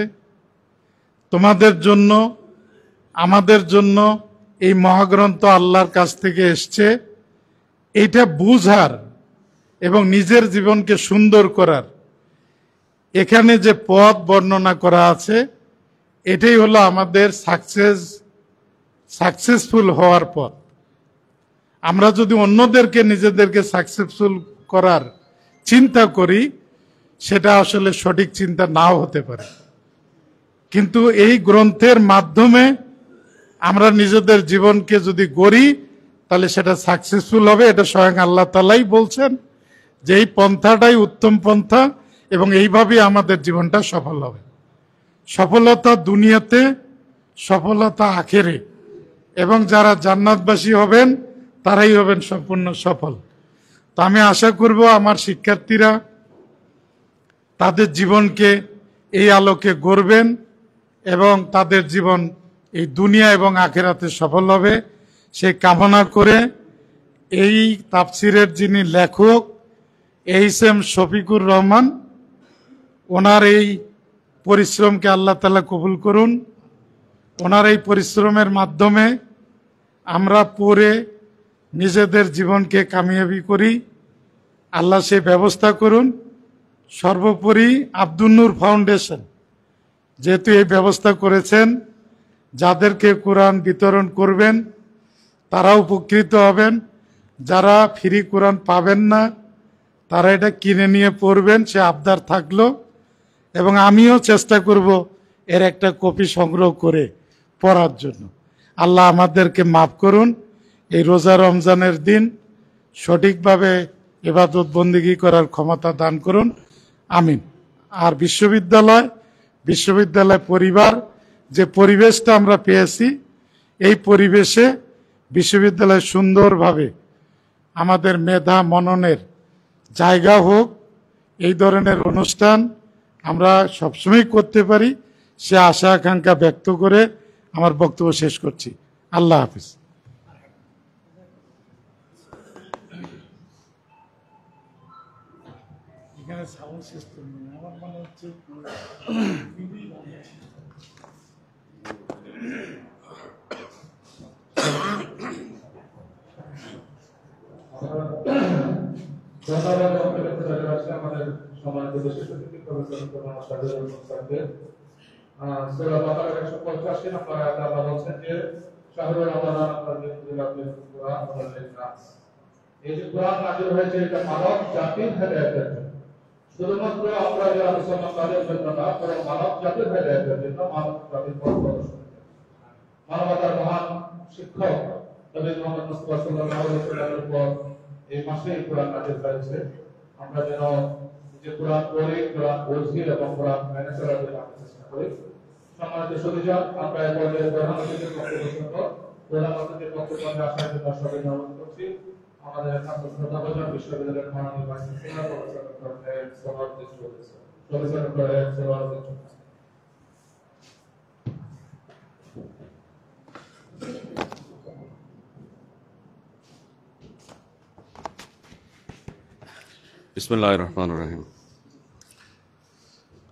তোমাদের জন্য, আমাদের জন্য এই মহাগ্রন্থ আল্লাহর কাছ থেকে এসছে, এইটা বুঝার এবং নিজের জীবনকে সুন্দর করার এখানে যে পথ বর্ণনা করা আছে, এটাই হলো আমাদের সাকসেসফুল হওয়ার পথ। আমরা যদি অন্যদেরকে নিজেদেরকে সাকসেসফুল করার চিন্তা করি, সেটা আসলে সঠিক চিন্তা নাও হতে পারে। কিন্তু এই গ্রন্থের মাধ্যমে আমরা নিজেদের জীবনকে যদি গড়ি, তাহলে সেটা সাকসেসফুল হবে। এটা স্বয়ং আল্লাহ তাআলাই বলছেন যে এই পন্থাটাই উত্তম পন্থা এবং এইভাবেই আমাদের জীবনটা সফল হবে। সফলতা দুনিয়াতে, সফলতা আখেরে, এবং যারা জান্নাতবাসী হবেন তারাই হবেন সম্পূর্ণ সফল। তো আমি আশা করব আমার শিক্ষার্থীরা তাদের জীবনকে এই আলোকে গড়বেন এবং তাদের জীবন এই দুনিয়া এবং আখেরাতে সফল হবে, সেই কামনা করে এই তাফসিরের যিনি লেখক এইচ.এম. শফিকুর রহমান, ওনার এই পরিশ্রমকে আল্লাহ তাআলা কবুল করুন। ওনার এই পরিশ্রমের মাধ্যমে আমরা পড়ে নিজেদের জীবনকে কামিয়াবি করি। আল্লাহ সেই ব্যবস্থা করুন। সর্বোপরি আব্দুল নূর ফাউন্ডেশন যেহেতু এই ব্যবস্থা করেছেন, যাদেরকে কোরআন বিতরণ করবেন তারা উপকৃত হবেন, যারা ফ্রি কোরআন পাবেন না তারা এটা কিনে নিয়ে পড়বেন, সে আবদার থাকলো। এবং আমিও চেষ্টা করব এর একটা কপি সংগ্রহ করে পড়ার জন্য। আল্লাহ আমাদেরকে মাফ করুন, এই রোজা রমজানের দিন সঠিকভাবে ইবাদত বন্দেগী করার ক্ষমতা দান করুন, আমিন। আর বিশ্ববিদ্যালয় পরিবার যে পরিবেশটা আমরা পেয়েছি, এই পরিবেশে বিশ্ববিদ্যালয় সুন্দরভাবে আমাদের মেধা মননের জায়গা হোক, এই ধরনের অনুষ্ঠান আমরা সবসময় করতে পারি, সে আশা আকাঙ্ক্ষা ব্যক্ত করে আমার বক্তব্য শেষ করছি। আল্লাহ হাফিজ। এখানে সাউন্ড সিস্টেম নেই, আমার মনে হচ্ছে আমাদের সম্মানিত বিশিষ্ট অতিথি প্রফেসর মোহাম্মদ সাজেদুল মুস্তাফকে সূরা বাকারার 185 নম্বর আয়াতে আল্লাহ বলেন যে শাহরুর রমাদান আল্লাযী উনজিলা ফীহিল কুরআন হুদাল লিন-নাস। এই যে কোরআন নাযিল হয়েছে এটা মানব জাতির হেদায়েতের জন্য, শুধুমাত্র আমরা যারা মুসলমান তাদের জন্য না, বরং মানব জাতির হেদায়েতের জন্য, মানব জাতির পথ প্রদর্শনের জন্য। মানবতার মহান শিক্ষক নবী মুহাম্মদ মুস্তাফা সাল্লাল্লাহু আলাইহি ওয়াসাল্লামের উপর এই মাসে কোরআন নাযিল হয়েছে। আমরা যেন যে কোরআন পড়ি, কোরআন বুঝি এবং কোরআন মেনে চলার জন্য আমরা চেষ্টা করি। সম্মানিত সুধীজন, আমরা এই পর্যায়ে প্রধান অতিথির বক্তব্য শুনবো। প্রধান অতিথির বক্তব্য আসার জন্য সবাই অনুরোধ করছি। আমাদের ছাত্র শ্রদ্ধাভাজন বিশ্ববিদ্যালয়ের মাননীয় vice chancellor professor doctor M Suhrawardy Chowdhury. বিসমিল্লাহির রহমানির রহিম।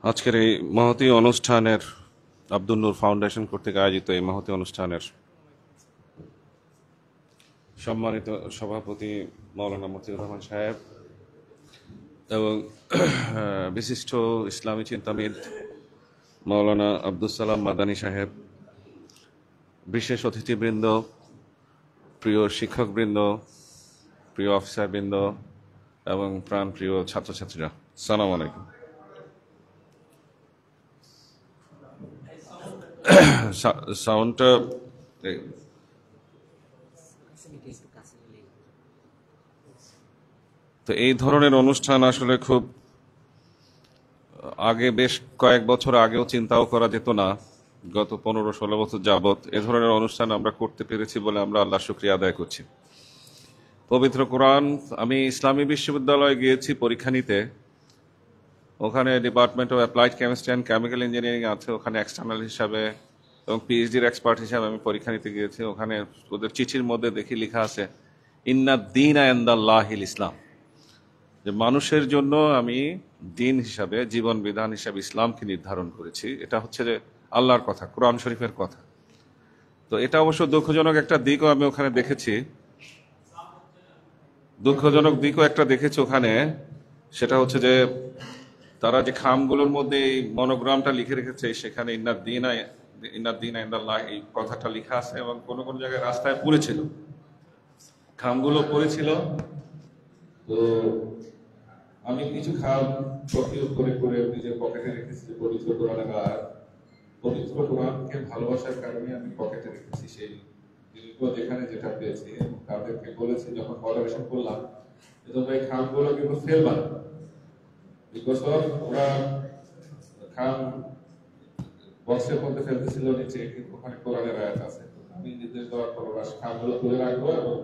আজকের এই মহতী অনুষ্ঠানের আব্দুল নূর ফাউন্ডেশন কর্তৃক আয়োজিত এই মহতী অনুষ্ঠানের সম্মানিত সভাপতি মাওলানা মতিউর রহমান সাহেব এবং বিশিষ্ট ইসলামী চিন্তাবিদ মাওলানা আব্দুল সালাম মাদানী সাহেব, বিশেষ অতিথিবৃন্দ, প্রিয় শিক্ষকবৃন্দ, প্রিয় অফিসারবৃন্দ এবং প্রাণপ্রিয় ছাত্রছাত্রীরা, আসসালামু আলাইকুম। সাউন্ডটা তো এই ধরনের অনুষ্ঠান আসলে খুব আগে, বেশ কয়েক বছর আগেও চিন্তাও করা যেত না। গত 15-16 বছর যাবত এ ধরনের অনুষ্ঠান আমরা করতে পেরেছি বলে আমরা আল্লাহর শুকরিয়া আদায় করছি। পবিত্র কোরআন, আমি ইসলামী বিশ্ববিদ্যালয়ে গিয়েছি পরীক্ষা নিতে, ওখানে department of applied chemistry and chemical engineering আছে, ওখানে এক্সটার্নাল হিসাবে এবং পিএইচডির এক্সপার্ট হিসাবে আমি পরীক্ষা নিতে গিয়েছি। ওখানে ওদের চিঠির মধ্যে দেখি লেখা আছে ইন্না দীনা ইনদাল্লাহিল ইসলাম, যে মানুষের জন্য আমি দিন হিসাবে, জীবন বিধান হিসাবে ইসলামকে নির্ধারণ করেছি। এটা হচ্ছে যে আল্লাহর কথা, কোরআন শরীফের কথা। তো এটা অবশ্য দুঃখজনক একটা দিকও আমি ওখানে দেখেছি, দুঃখজনক দিকও একটা দেখেছি ওখানে। সেটা হচ্ছে যে তারা যে খামগুলোর মধ্যে এই মনোগ্রামটা লিখে রেখেছে, সেখানে ইন্না দীনা ইনদাল্লাহ এই কথাটা লেখা আছে এবং কোন কোন জায়গায় রাস্তায় পড়েছিল, খামগুলো পড়েছিল। তো আমি কিছু খাম প্রতিরোধ করে করে নিজের পকেটে রেখেছি। পবিত্র কোরআনের আর পবিত্র কোরআনকে ভালোবাসার কারণে আমি পকেটে রেখেছি সেই জিনিসগুলো, যেখানে যেটা পেয়েছি। এবং তাদেরকে বলেছি যখন মডারেশন করলাম যে তোমরা এই খামগুলো কিন্তু ফেলবা না, বিকজ ওরা খাম বক্সের মধ্যে ফেলতেছিল নিচে, কিন্তু ওখানে কোরআনের আয়াত আছে। আমি নির্দেশ দেওয়ার পর ওরা খামগুলো তুলে রাখবো এবং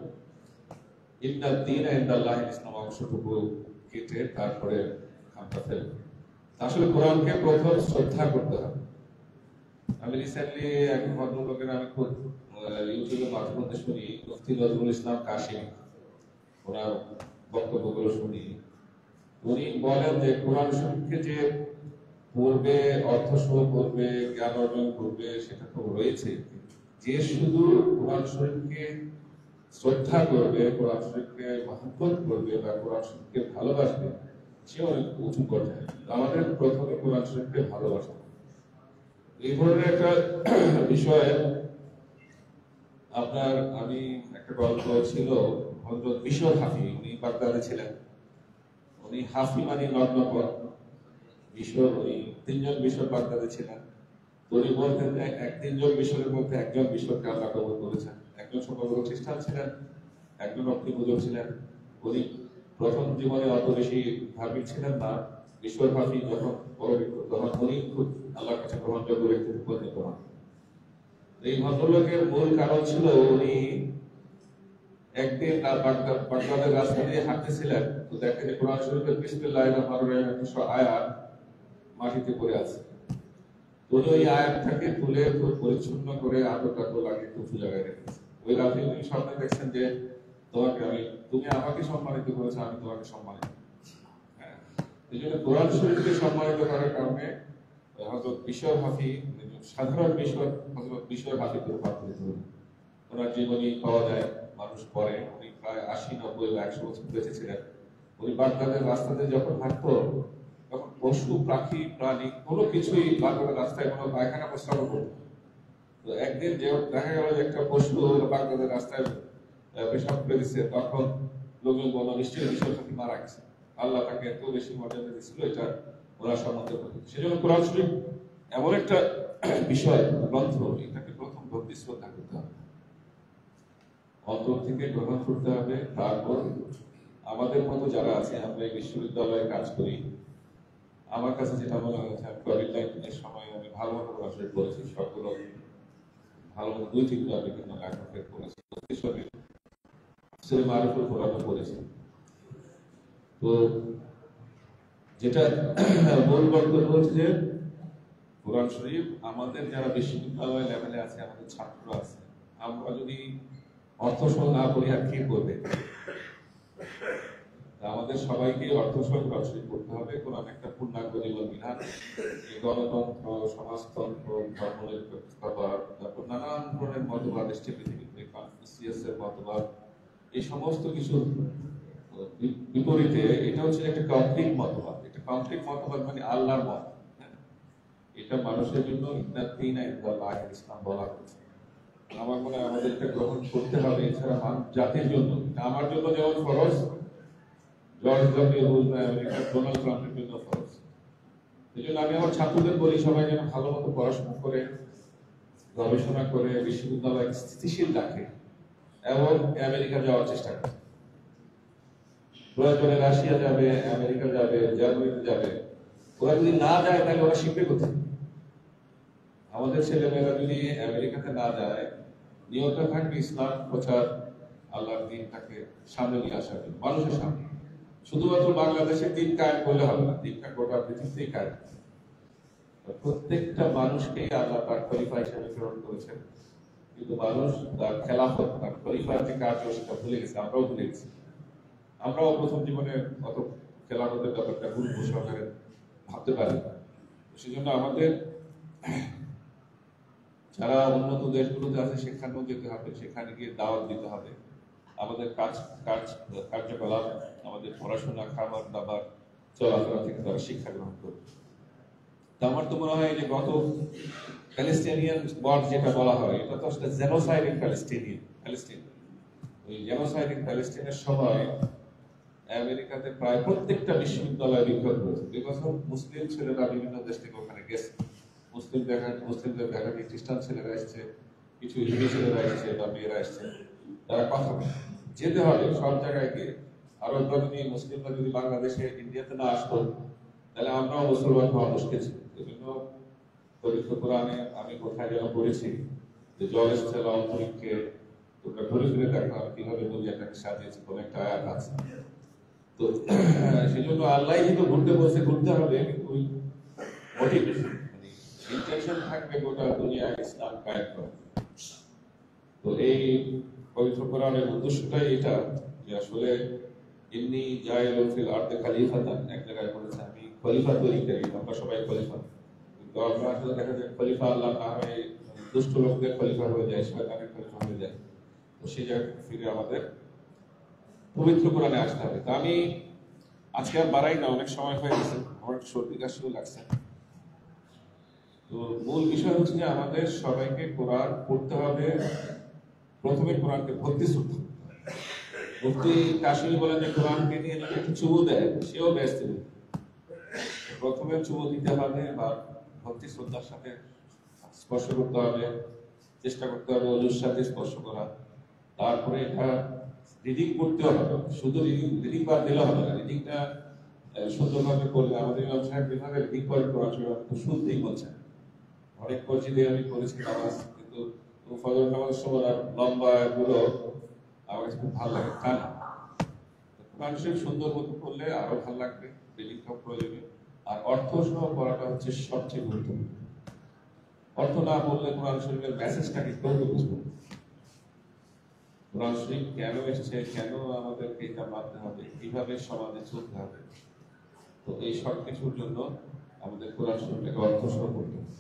ইন্না দীনা ইনদাল্লাহিল ইসলাম অংশটুকু কেটে তারপরে খামটা ফেলবো। আসলে কোরআনকে প্রথম শ্রদ্ধা করতে হবে। আমি রিসেন্টলি এক ভদ্রলোকের আমি খুব ইউটিউবে মাঝে মধ্যে শুনি, মুফতি নজরুল ইসলাম কাশিম, ওনার বক্তব্যগুলো শুনি। উনি বলেন যে কোরআন শরীফকে যে পড়বে, অর্থ সহ পড়বে, জ্ঞান অর্জন করবে, সেটা তো রয়েছে। যে শুধু কোরআন শরীফকে শ্রদ্ধা করবে, কোরআন শরীফকে মহব্বত করবে বা কোরআন শরীফকে ভালোবাসবে, সে অনেক উঁচু পর্যায়ে। আমাদের প্রথমে কোরআন শরীফকে ভালোবাসা, এই ধরনের একটা বিষয়। আপনার আমি একটা গল্প ছিল, হযরত বিশর হাফি, উনি বাগদাদে ছিলেন। উনি হাফি মানে লগ্নপর, বিশর, উনি তিনজন বিশর বাগদাদে ছিলেন। উনি বলতেন যে তিনজন বিশরের মধ্যে একজন বিশরকে আল্লাহ কবুল করেছেন। একজন সম্ভবত খ্রিস্টান ছিলেন, একজন অগ্নি পূজক ছিলেন। উনি প্রথম জীবনে অত বেশি ধার্মিক ছিলেন না। বিশর হাফি যখন পরবিত, তখন উনি খুব আল্লাহর কাছে গ্রহণযোগ্য ব্যক্তিত্বে পরিণত হন। এই ভদ্রলোকের মূল কারণ ছিল, উনি একদিন বাগদাদের রাস্তা দিয়ে হাঁটতেছিলেন, তো দেখেন যে কোরআন শরীফের বিসমিল্লাহির রহমানির রহিম 100 আয়াত মাটিতে পড়ে আছে। উনি ওই আয়াতটাকে তুলে খুব পরিচ্ছন্ন করে আদর লাগিয়ে উঁচু জায়গায় রেখেছেন। ওই রাতে উনি স্বপ্নে দেখছেন যে তুমি আমাকে সম্মানিত করেছো, আমি তোমাকে সম্মানিত। হ্যাঁ, এই জন্য কোরআন শরীফকে সম্মানিত করার কারণে হযরত বিশর হাফি, সাধারণ হযরত বিশর হাফি রূপান্তরিত হলেন। ওনার জীবনী পাওয়া যায়, মানুষ পড়ে। উনি প্রায় 80, 90 বা 100 বছর বেঁচে ছিলেন। উনি বাগদাদের রাস্তাতে যখন হাঁটতো, তখন পশু, পাখি, প্রাণী কোনো কিছুই বাগদাদের রাস্তায় কোনো পায়খানা প্রস্রাব করতো। তো একদিন যে দেখা গেল যে একটা পশু বাগদাদের রাস্তায় পেশাব করে দিচ্ছে, তখন লোকজন বলল নিশ্চয়ই বিশর হাফি মারা গেছে। আল্লাহ তাকে এত বেশি মর্যাদা দিয়েছিল, এটা ওরা সম্মত করে। সেজন্য কোরআন শরীফ এমন একটা বিষয়, গ্রন্থ, এটাকে প্রথম ভক্তি শ্রদ্ধা করতে হবে, অন্তর থেকে গ্রহণ করতে হবে। তারপর আমাদের মতো যারা আছে, আমরা এই বিশ্ববিদ্যালয়ে কাজ করি, আমার কাছে যেটা মনে হয়েছে, আমি কোভিড-19 সময় আমি ভালো মতো কোরআন শরীফ পড়েছি, সবগুলো ভালো মতো 2-3 বার বিভিন্ন লেখকের পড়েছি, সূরা মারিফুল কোরআন পড়েছি। তো যেটা মূল বক্তব্য হচ্ছে যে কোরআন শরীফ আমাদের যারা বিশ্ববিদ্যালয় লেভেলে আছে, আমাদের ছাত্ররা আছে, আমরা যদি অর্থ সহ না পড়ি আর কে করবে? আমাদের সবাইকে অর্থ সহ কোরআন শরীফ পড়তে হবে। কোরআন একটা পূর্ণাঙ্গ জীবন বিধান। গণতন্ত্র, সমাজতন্ত্র, ধর্মনিরপেক্ষতাবাদ, তারপর নানান ধরনের মতবাদ এসছে পৃথিবীতে, কনফুসিয়াসের মতবাদ, এই সমস্ত কিছু বিপরীতে এটা হচ্ছে একটা কমপ্লিট মতবাদ। এটা কমপ্লিট মতবাদ মানে আল্লাহর মত। এটা মানুষের জন্য ইসলাম বলা হয়েছে। আমার মনে হয় আমাদের এটা গ্রহণ করতে হবে। এছাড়া জাতির জন্য, আমার জন্য যেমন ফরজ, জর্জ ডব্লিউ বুশ বা আমেরিকার ডোনাল্ড ট্রাম্পের জন্য ফরজ। এই জন্য আমি আমার ছাত্রদের বলি, সবাই যেন ভালো মতো পড়াশোনা করে, গবেষণা করে, বিশ্ববিদ্যালয় স্থিতিশীল রাখে এবং আমেরিকা যাওয়ার চেষ্টা করে। প্রয়োজনে রাশিয়া যাবে, আমেরিকা যাবে, জার্মানিতে যাবে। ওরা যদি না যায়, তাহলে ওরা শিখবে কোথায়? আমাদের ছেলেমেয়েরা যদি আমেরিকাতে না যায়, নিয়ত থাকবে ইসলাম প্রচার, আল্লাহর দ্বীনটাকে সামনে নিয়ে আসা, মানুষের সামনে। শুধুমাত্র বাংলাদেশে দিন কায়েম করলে হবে না, দিনটা গোটা পৃথিবীতেই কায়েম। প্রত্যেকটা মানুষকেই আল্লাহ তার খলিফা হিসেবে প্রেরণ করেছেন, কিন্তু মানুষ তার খেলাফত, তার খলিফার যে কার্য, সেটা ভুলে গেছে। আমরাও ভুলে গেছি। আমরাও প্রথম জীবনে অত খেলাফতের ব্যাপারটা গুরুত্ব সহকারে ভাবতে পারি। সেজন্য আমাদের যারা উন্নত দেশগুলোতে আছে, সেখানেও যেতে হবে, সেখানে গিয়ে দাওয়াত দিতে হবে। আমাদের কার্যকলাপ, আমাদের পড়াশোনা, খাবার দাবার, চলাফেরা থেকে তারা শিক্ষা গ্রহণ করবে। তো আমার তো মনে হয় যে গত প্যালেস্টাইনিয়ান ওয়ার যেটা বলা হয়, এটা তো আসলে জেনোসাইড ইন প্যালেস্টাইন। ওই জেনোসাইড ইন প্যালেস্টাইনের সময় আমেরিকাতে প্রায় প্রত্যেকটা বিশ্ববিদ্যালয় বিক্ষোভ হয়েছে। বিকজ মুসলিম ছেলেরা বিভিন্ন দেশ থেকে ওখানে গেছে, মুসলিমদের দেখা খ্রিস্টান ছেলেরা এসছে, কিছু হিন্দু ছেলেরা এসছে বা মেয়েরা এসছে, তারা কথা বলে যেতে হবে সব জায়গায় গিয়ে। আর ওরা যদি মুসলিমরা যদি বাংলাদেশে, ইন্ডিয়াতে না আসতো, তাহলে আমরাও মুসলমান হওয়া মুশকিল ছিল। বিভিন্ন পবিত্র কোরআনে আমি কোথায় যেন পড়েছি যে জল এসছে অন্তরিক্ষে, তোমরা ঘুরে ফিরে দেখো আমি কিভাবে দুনিয়াটাকে সাজিয়েছি, কোন একটা আয়াত আছে। তো সেই জন্য আল্লাহ যেহেতু ঘুরতে বলছে, ঘুরতে হবে, কিন্তু মোটিভেশন মানে ইন্টেনশন থাকবে গোটা দুনিয়ায় ইসলাম কায়েম করা। তো এই পবিত্র কোরআনের উদ্দেশ্যটাই এটা যে আসলে ইন্নী জাইলুন ফিল আরদি খলিফাতান, এক জায়গায় বলেছে আমি খলিফা তৈরি করি, আমরা সবাই খলিফা। কিন্তু আমরা আসলে দেখা যায় খলিফা আল্লাহ না হয়ে দুষ্ট লোকদের খলিফা হয়ে যায়, শয়তানের খলিফা হয়ে যায়। তো সেই জায়গাটা ফিরে আমাদের পবিত্র কোরআনে আসতে হবে। তো আমি আজকে আর বাড়াই না, অনেক সময় হয়ে গেছে, আমার একটু সর্দি কাশিও লাগছে। তো মূল বিষয় হচ্ছে যে আমাদের সবাইকে কোরআন পড়তে হবে। প্রথমে কোরআনকে ভক্তি শ্রদ্ধা, মুফতি কাশিমি বলেন যে কোরআনকে নিয়ে যদি একটু চুমু দেয় সেও ব্যস্ত নেই। প্রথমে চুমু দিতে হবে বা ভক্তি শ্রদ্ধার সাথে স্পর্শ করতে হবে, চেষ্টা করতে হবে অজুর সাথে স্পর্শ করা। তারপরে এটা রিডিং করতে হবে, শুধু রিডিং বার দিলে হবে না, রিডিংটা সুন্দরভাবে করলে আমাদের ইমাম সাহেব যেভাবে রিডিং করে কোরআন শরীফ তো শুনতেই বলছেন। অনেক মসজিদে আমি করেছি নামাজ, কিন্তু ফজর নামাজের সময় লম্বা এগুলো আমার কাছে খুব ভালো লাগে, টানা। কোরআন শরীফ সুন্দর মতো করলে আরো ভালো লাগবে, রিডিংটাও প্রয়োজনীয়। আর অর্থ সহ পড়াটা হচ্ছে সবচেয়ে গুরুত্বপূর্ণ। অর্থ না বললে কোরআন শরীফের মেসেজটাকে কেউ বুঝবে না। কোরআন শরীফ কেন এসেছে, কেন আমাদেরকে এটা মানতে হবে, কিভাবে সমাজে চলতে হবে, তো এই সব কিছুর জন্য আমাদের কোরআন শরীফটাকে অর্থ সহ করতে হবে।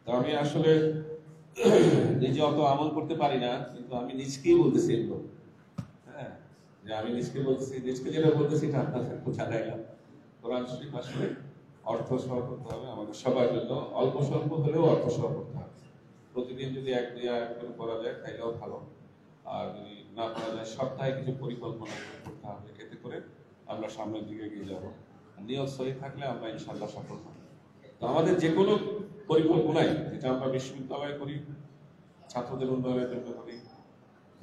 তো আমি আসলে নিজে অত আমল করতে পারি না, কিন্তু আমি নিজকেই বলতেছি এগুলো, হ্যাঁ, যে আমি নিজকে বলতেছি, নিজকে যেটা বলতেছি এটা আপনাদের বোঝা গেল। কোরআন শরীফ আসলে অর্থ সহ করতে হবে আমাদের সবার জন্য, অল্প স্বল্প হলেও অর্থ সহ করতে হবে। প্রতিদিন যদি এক দুই আয়াত করে পড়া যায় তাইলেও ভালো, আর যদি না পড়া যায় সপ্তাহে কিছু পরিকল্পনা করতে হবে, এতে করে আমরা সামনের দিকে এগিয়ে যাবো। নিয়ত সহি থাকলে আমরা ইনশাল্লাহ সফল হব। তো আমাদের যে কোনো পরিকল্পনাই, যেটা আমরা বিশ্ববিদ্যালয়ে করি, ছাত্রদের উন্নয়নের জন্য করি,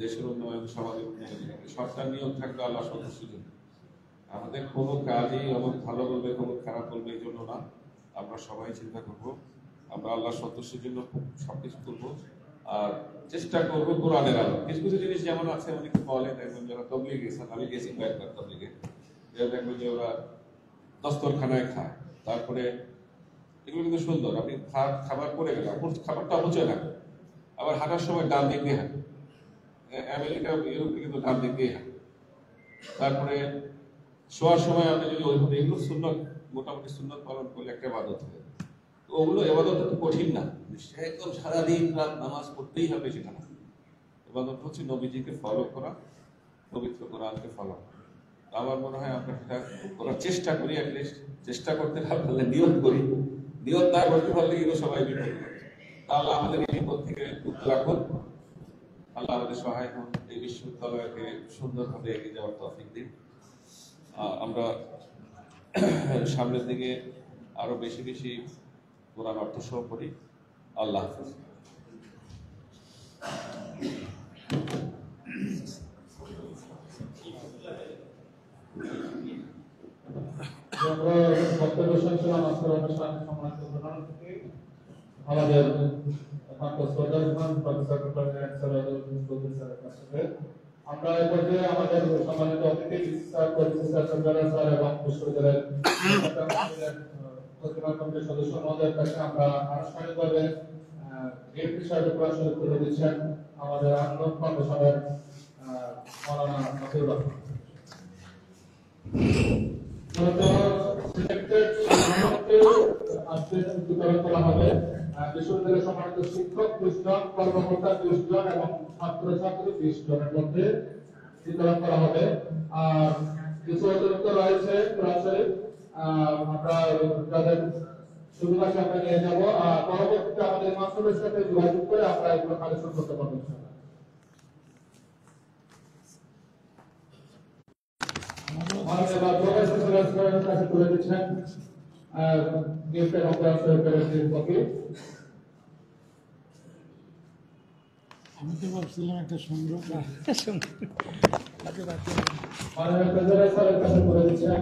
দেশের উন্নয়ন, সমাজের উন্নয়নের জন্য করি, সবটা নিয়ত থাকবে আল্লাহ সন্তুষ্টির জন্য। আমাদের কোনো কাজই অমুক ভালো বলবে অমুক খারাপ বলবে এই জন্য না, আমরা সবাই চিন্তা করব আমরা আল্লাহ সন্তুষ্টির জন্য সবকিছু করবো, আর চেষ্টা করবো কোরআনের আলো। কিছু কিছু জিনিস যেমন আছে, অনেকে বলে দেখবেন যারা তবলিগে গেছেন, আমি গেছি কয়েকবার তবলিগে, দেখবেন যে ওরা দস্তরখানায় খায়, তারপরে এগুলো কিন্তু সুন্দর, আপনি খাবার করে গেলেন, খাবারটা অপচয় না, আবার হাঁটার সময় ডান দিক দিয়ে হাঁটেন, আমেরিকা ইউরোপে কিন্তু ডান দিক দিয়ে হাঁটেন। তারপরে শোয়ার সময় আপনি যদি ওইভাবে, এগুলো সুন্নত, মোটামুটি সুন্নত পালন করলে একটা ইবাদত হয়। তো ওগুলো ইবাদত তো কঠিন না, একদম সারাদিন রাত নামাজ পড়তেই হবে সেটা না। ইবাদত হচ্ছে নবীজিকে ফলো করা, পবিত্র কোরআনকে ফলো করা। আমার মনে হয় আমরা সেটা করার চেষ্টা করি, অ্যাটলিস্ট চেষ্টা করতে না পারলে নিয়ত করি, নিয়ত না করতে পারলে কিন্তু সবাই বিপদ। আল্লাহ আমাদের এই বিপদ থেকে মুক্ত রাখুন, আল্লাহ আমাদের সহায় হন, এই বিশ্ববিদ্যালয়কে সুন্দরভাবে এগিয়ে যাওয়ার তৌফিক দিন। আমরা সামনের দিকে আরো বেশি বেশি কোরআন অর্থ সহ করি। আল্লাহ হাফেজ। বক্তব্য শুনছিলাম আজকের অনুষ্ঠানে সম্মানিত প্রধান অতিথি আমাদের আমরা এই পর্যায়ে আমাদের সম্মানিত অতিথি স্যার এবং বিশ্ববিদ্যালয়ের কমিটির সদস্য মহোদয়ের কাছে আমরা আনুষ্ঠানিকভাবে গিফট হিসাবে পুরস্কার তুলে দিচ্ছেন আমাদের আন্দোলন ফাউন্ডেশনের মাওলানা নাসিরুল রহমান। বিতরণ করা হবে বিশ্ববিদ্যালয়ের সম্মানিত শিক্ষক 20 জন, কর্মকর্তা 20 জন এবং ছাত্রছাত্রী 20 জনের মধ্যে বিতরণ করা হবে। আর কিছু অতিরিক্ত রয়েছে আমরা যাদের সুবিধা আমরা নিয়ে যাব, আর পরবর্তীতে আমাদের মাস্টারের সাথে যোগাযোগ করে আমরা এগুলো কালেকশন করতে পারবো। কাছে তুলে দিচ্ছেন গিফটের কপি। আমি তো ভাবছিলাম একটা সংগ্রহ কাছে তুলে দিচ্ছেন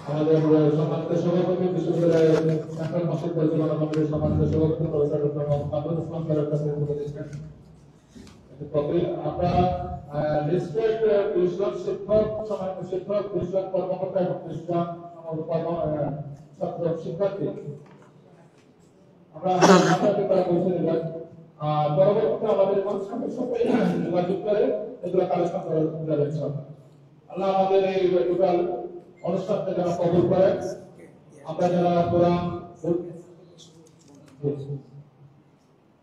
আমাদের সম্মানিত সভাপতি বিশ্ববিদ্যালয়ের সেন্ট্রাল মসজিদ পরিচালনা কমিটির সম্মানিত সভাপতি প্রফেসর ডক্টর মোহাম্মদ আবুল ইসলাম স্যারের কাছে তুলে দিচ্ছেন। আমরা ডিস্ট্রিক্ট 20 জন শিক্ষক, সম্মানিত শিক্ষক, 20 জন কর্মকর্তা এবং 20 জন ছাত্র শিক্ষার্থী আমরা পৌঁছে দিলাম। পরবর্তীতে আমাদের মানুষের সাথে যোগাযোগ করে এগুলো কালেকশন করা যাবে। আল্লাহ আমাদের এই টোটাল অনুষ্ঠানকে যারা কবুল করেন আমরা যারা কোরআন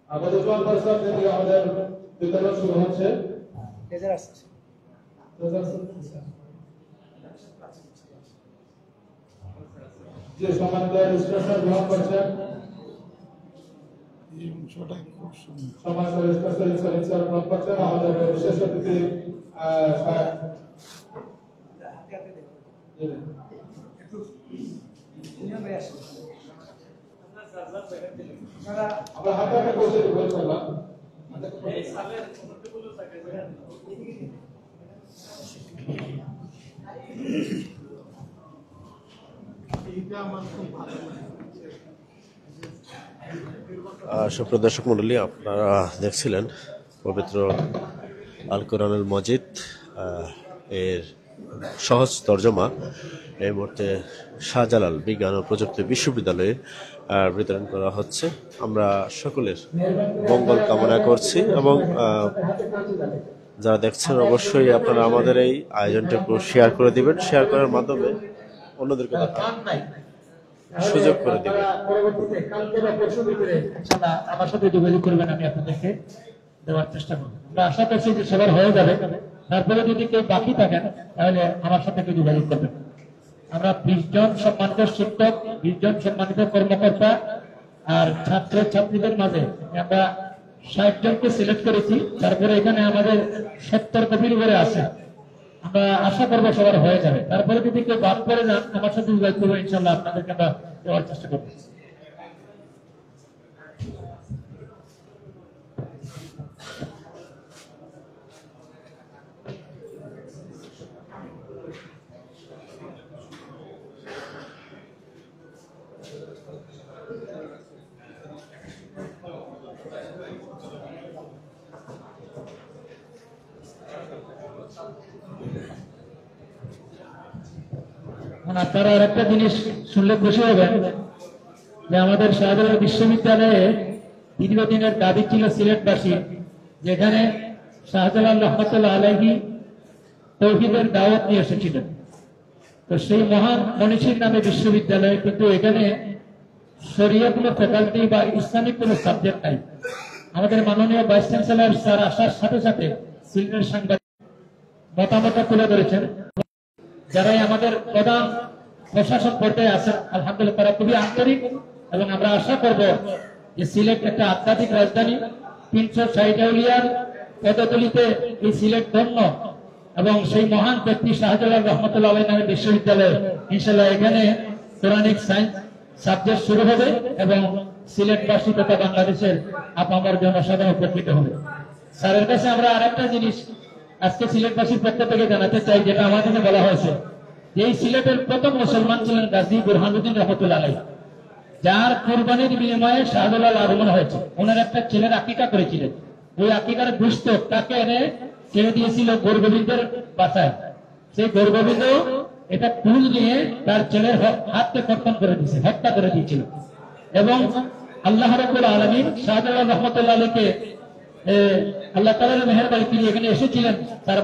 আমাদের জোয়ান পরিষদ থেকে আমাদের বিতরণ শুরু হচ্ছে। যে সম্মানিত রেজিস্ট্রেশন গ্রহণ করছেন সম্মানিত রেজিস্ট্রেশন গ্রহণ করছেন আমাদের বিশেষ অতিথি আমরা হাতে হাতে বসে করলাম। সুপ্রিয় দর্শক মণ্ডলী, আপনারা দেখছিলেন পবিত্র আল কোরআনুল মজিদ এর সহজ তর্জমা এই মুহূর্তে শাহজালাল বিজ্ঞান ও প্রযুক্তি বিশ্ববিদ্যালয়ে বিতরণ করা হচ্ছে। আমরা সকলের মঙ্গল কামনা করছি এবং যারা দেখছেন অবশ্যই আপনারা আমাদের এই আয়োজনটুকু শেয়ার করে দিবেন। শেয়ার করার মাধ্যমে অন্যদেরকে সুযোগ করে দিবেন। পরবর্তীতে কালকে বা পরশুর ভিতরে ইনশাআল্লাহ আমার সাথে যোগাযোগ করবেন, আমি আপনাদেরকে দেওয়ার চেষ্টা করব। আমরা আশা করছি যে সবার হয়ে যাবে। তারপরে যদি কেউ বাকি থাকেন তাহলে আমার সাথে কেউ যোগাযোগ করবেন। আমরা 20 জন সম্মানিত শিক্ষক, 20 জন সম্মানিত কর্মকর্তা আর ছাত্র ছাত্রীদের মাঝে আমরা 60 জনকে সিলেক্ট করেছি। তারপরে এখানে আমাদের 70 কপির উপরে আছে। আমরা আশা করবো সবার হয়ে যাবে। তারপরে যদি কেউ বাদ করে যান আমার সাথে যোগাযোগ করবো, ইনশাল্লাহ আপনাদেরকে আমরা দেওয়ার চেষ্টা করবো। আপনারা আর একটা জিনিস শুনলে খুশি হবেন যে আমাদের শাহজালাল বিশ্ববিদ্যালয়ে দীর্ঘদিনের দাবি ছিল সিলেটবাসী, যেখানে শাহজালাল রহমতুল্লাহ আলাইহি তৌহিদের দাওয়াত নিয়ে এসেছিলেন। তো সেই মহান মনীষীর নামে বিশ্ববিদ্যালয়, কিন্তু এখানে শরিয়া কোনো ফ্যাকাল্টি বা ইসলামিক কোনো সাবজেক্ট নাই। আমাদের মাননীয় ভাইস চ্যান্সেলর স্যার আসার সাথে সাথে সিলেটের সাংবাদিক মতামত তুলে ধরেছেন। যারাই আমাদের প্রধান প্রশাসন পর্যায়ে আছেন আলহামদুলিল্লাহ তারা খুবই আন্তরিক, এবং আমরা আশা করব যে সিলেট একটা আধ্যাত্মিক রাজধানী। 360 আউলিয়ার পদতলিতে এই সিলেট ধন্য, এবং সেই মহান ব্যক্তি শাহজালাল রহমতুল্লাহ আলাইহি নামে বিশ্ববিদ্যালয় ইনশাআল্লাহ এখানে কোরআনিক সায়েন্স সাবজেক্ট শুরু হবে এবং সিলেটবাসী তথা বাংলাদেশের আপামর জনসাধারণ উপকৃত হবে। স্যারের কাছে আমরা আরেকটা জিনিস আজকে সিলেটবাসীর পক্ষ থেকে জানাতে চাই, যেটা আমাদের বলা হয়েছে যে এই সিলেটের প্রথম মুসলমান ছিলেন গাজী বুরহানুদ্দিন রহমতুল্লাহ আলাইহি, যার কুরবানির বিনিময়ে শাহজালাল আগমন হয়েছে। ওনার একটা ছেলের আকিকা করেছিলেন, ওই আকিকার দুষ্ট তাকে এনে ছেড়ে দিয়েছিল গোরগোবিন্দের বাসায়। সেই গোরগোবিন্দ এটা ফুল নিয়ে তার ছেলের হাতকে কর্তন করে দিয়েছে, হত্যা করে দিয়েছিল। এবং আল্লাহ রাব্বুল আলামিন শাহজালাল রহমতুল্লাহ আলাইহিকে আল্লাহ তাআলার মেহেরবানি তিনি এখানে এসেছিলেন তার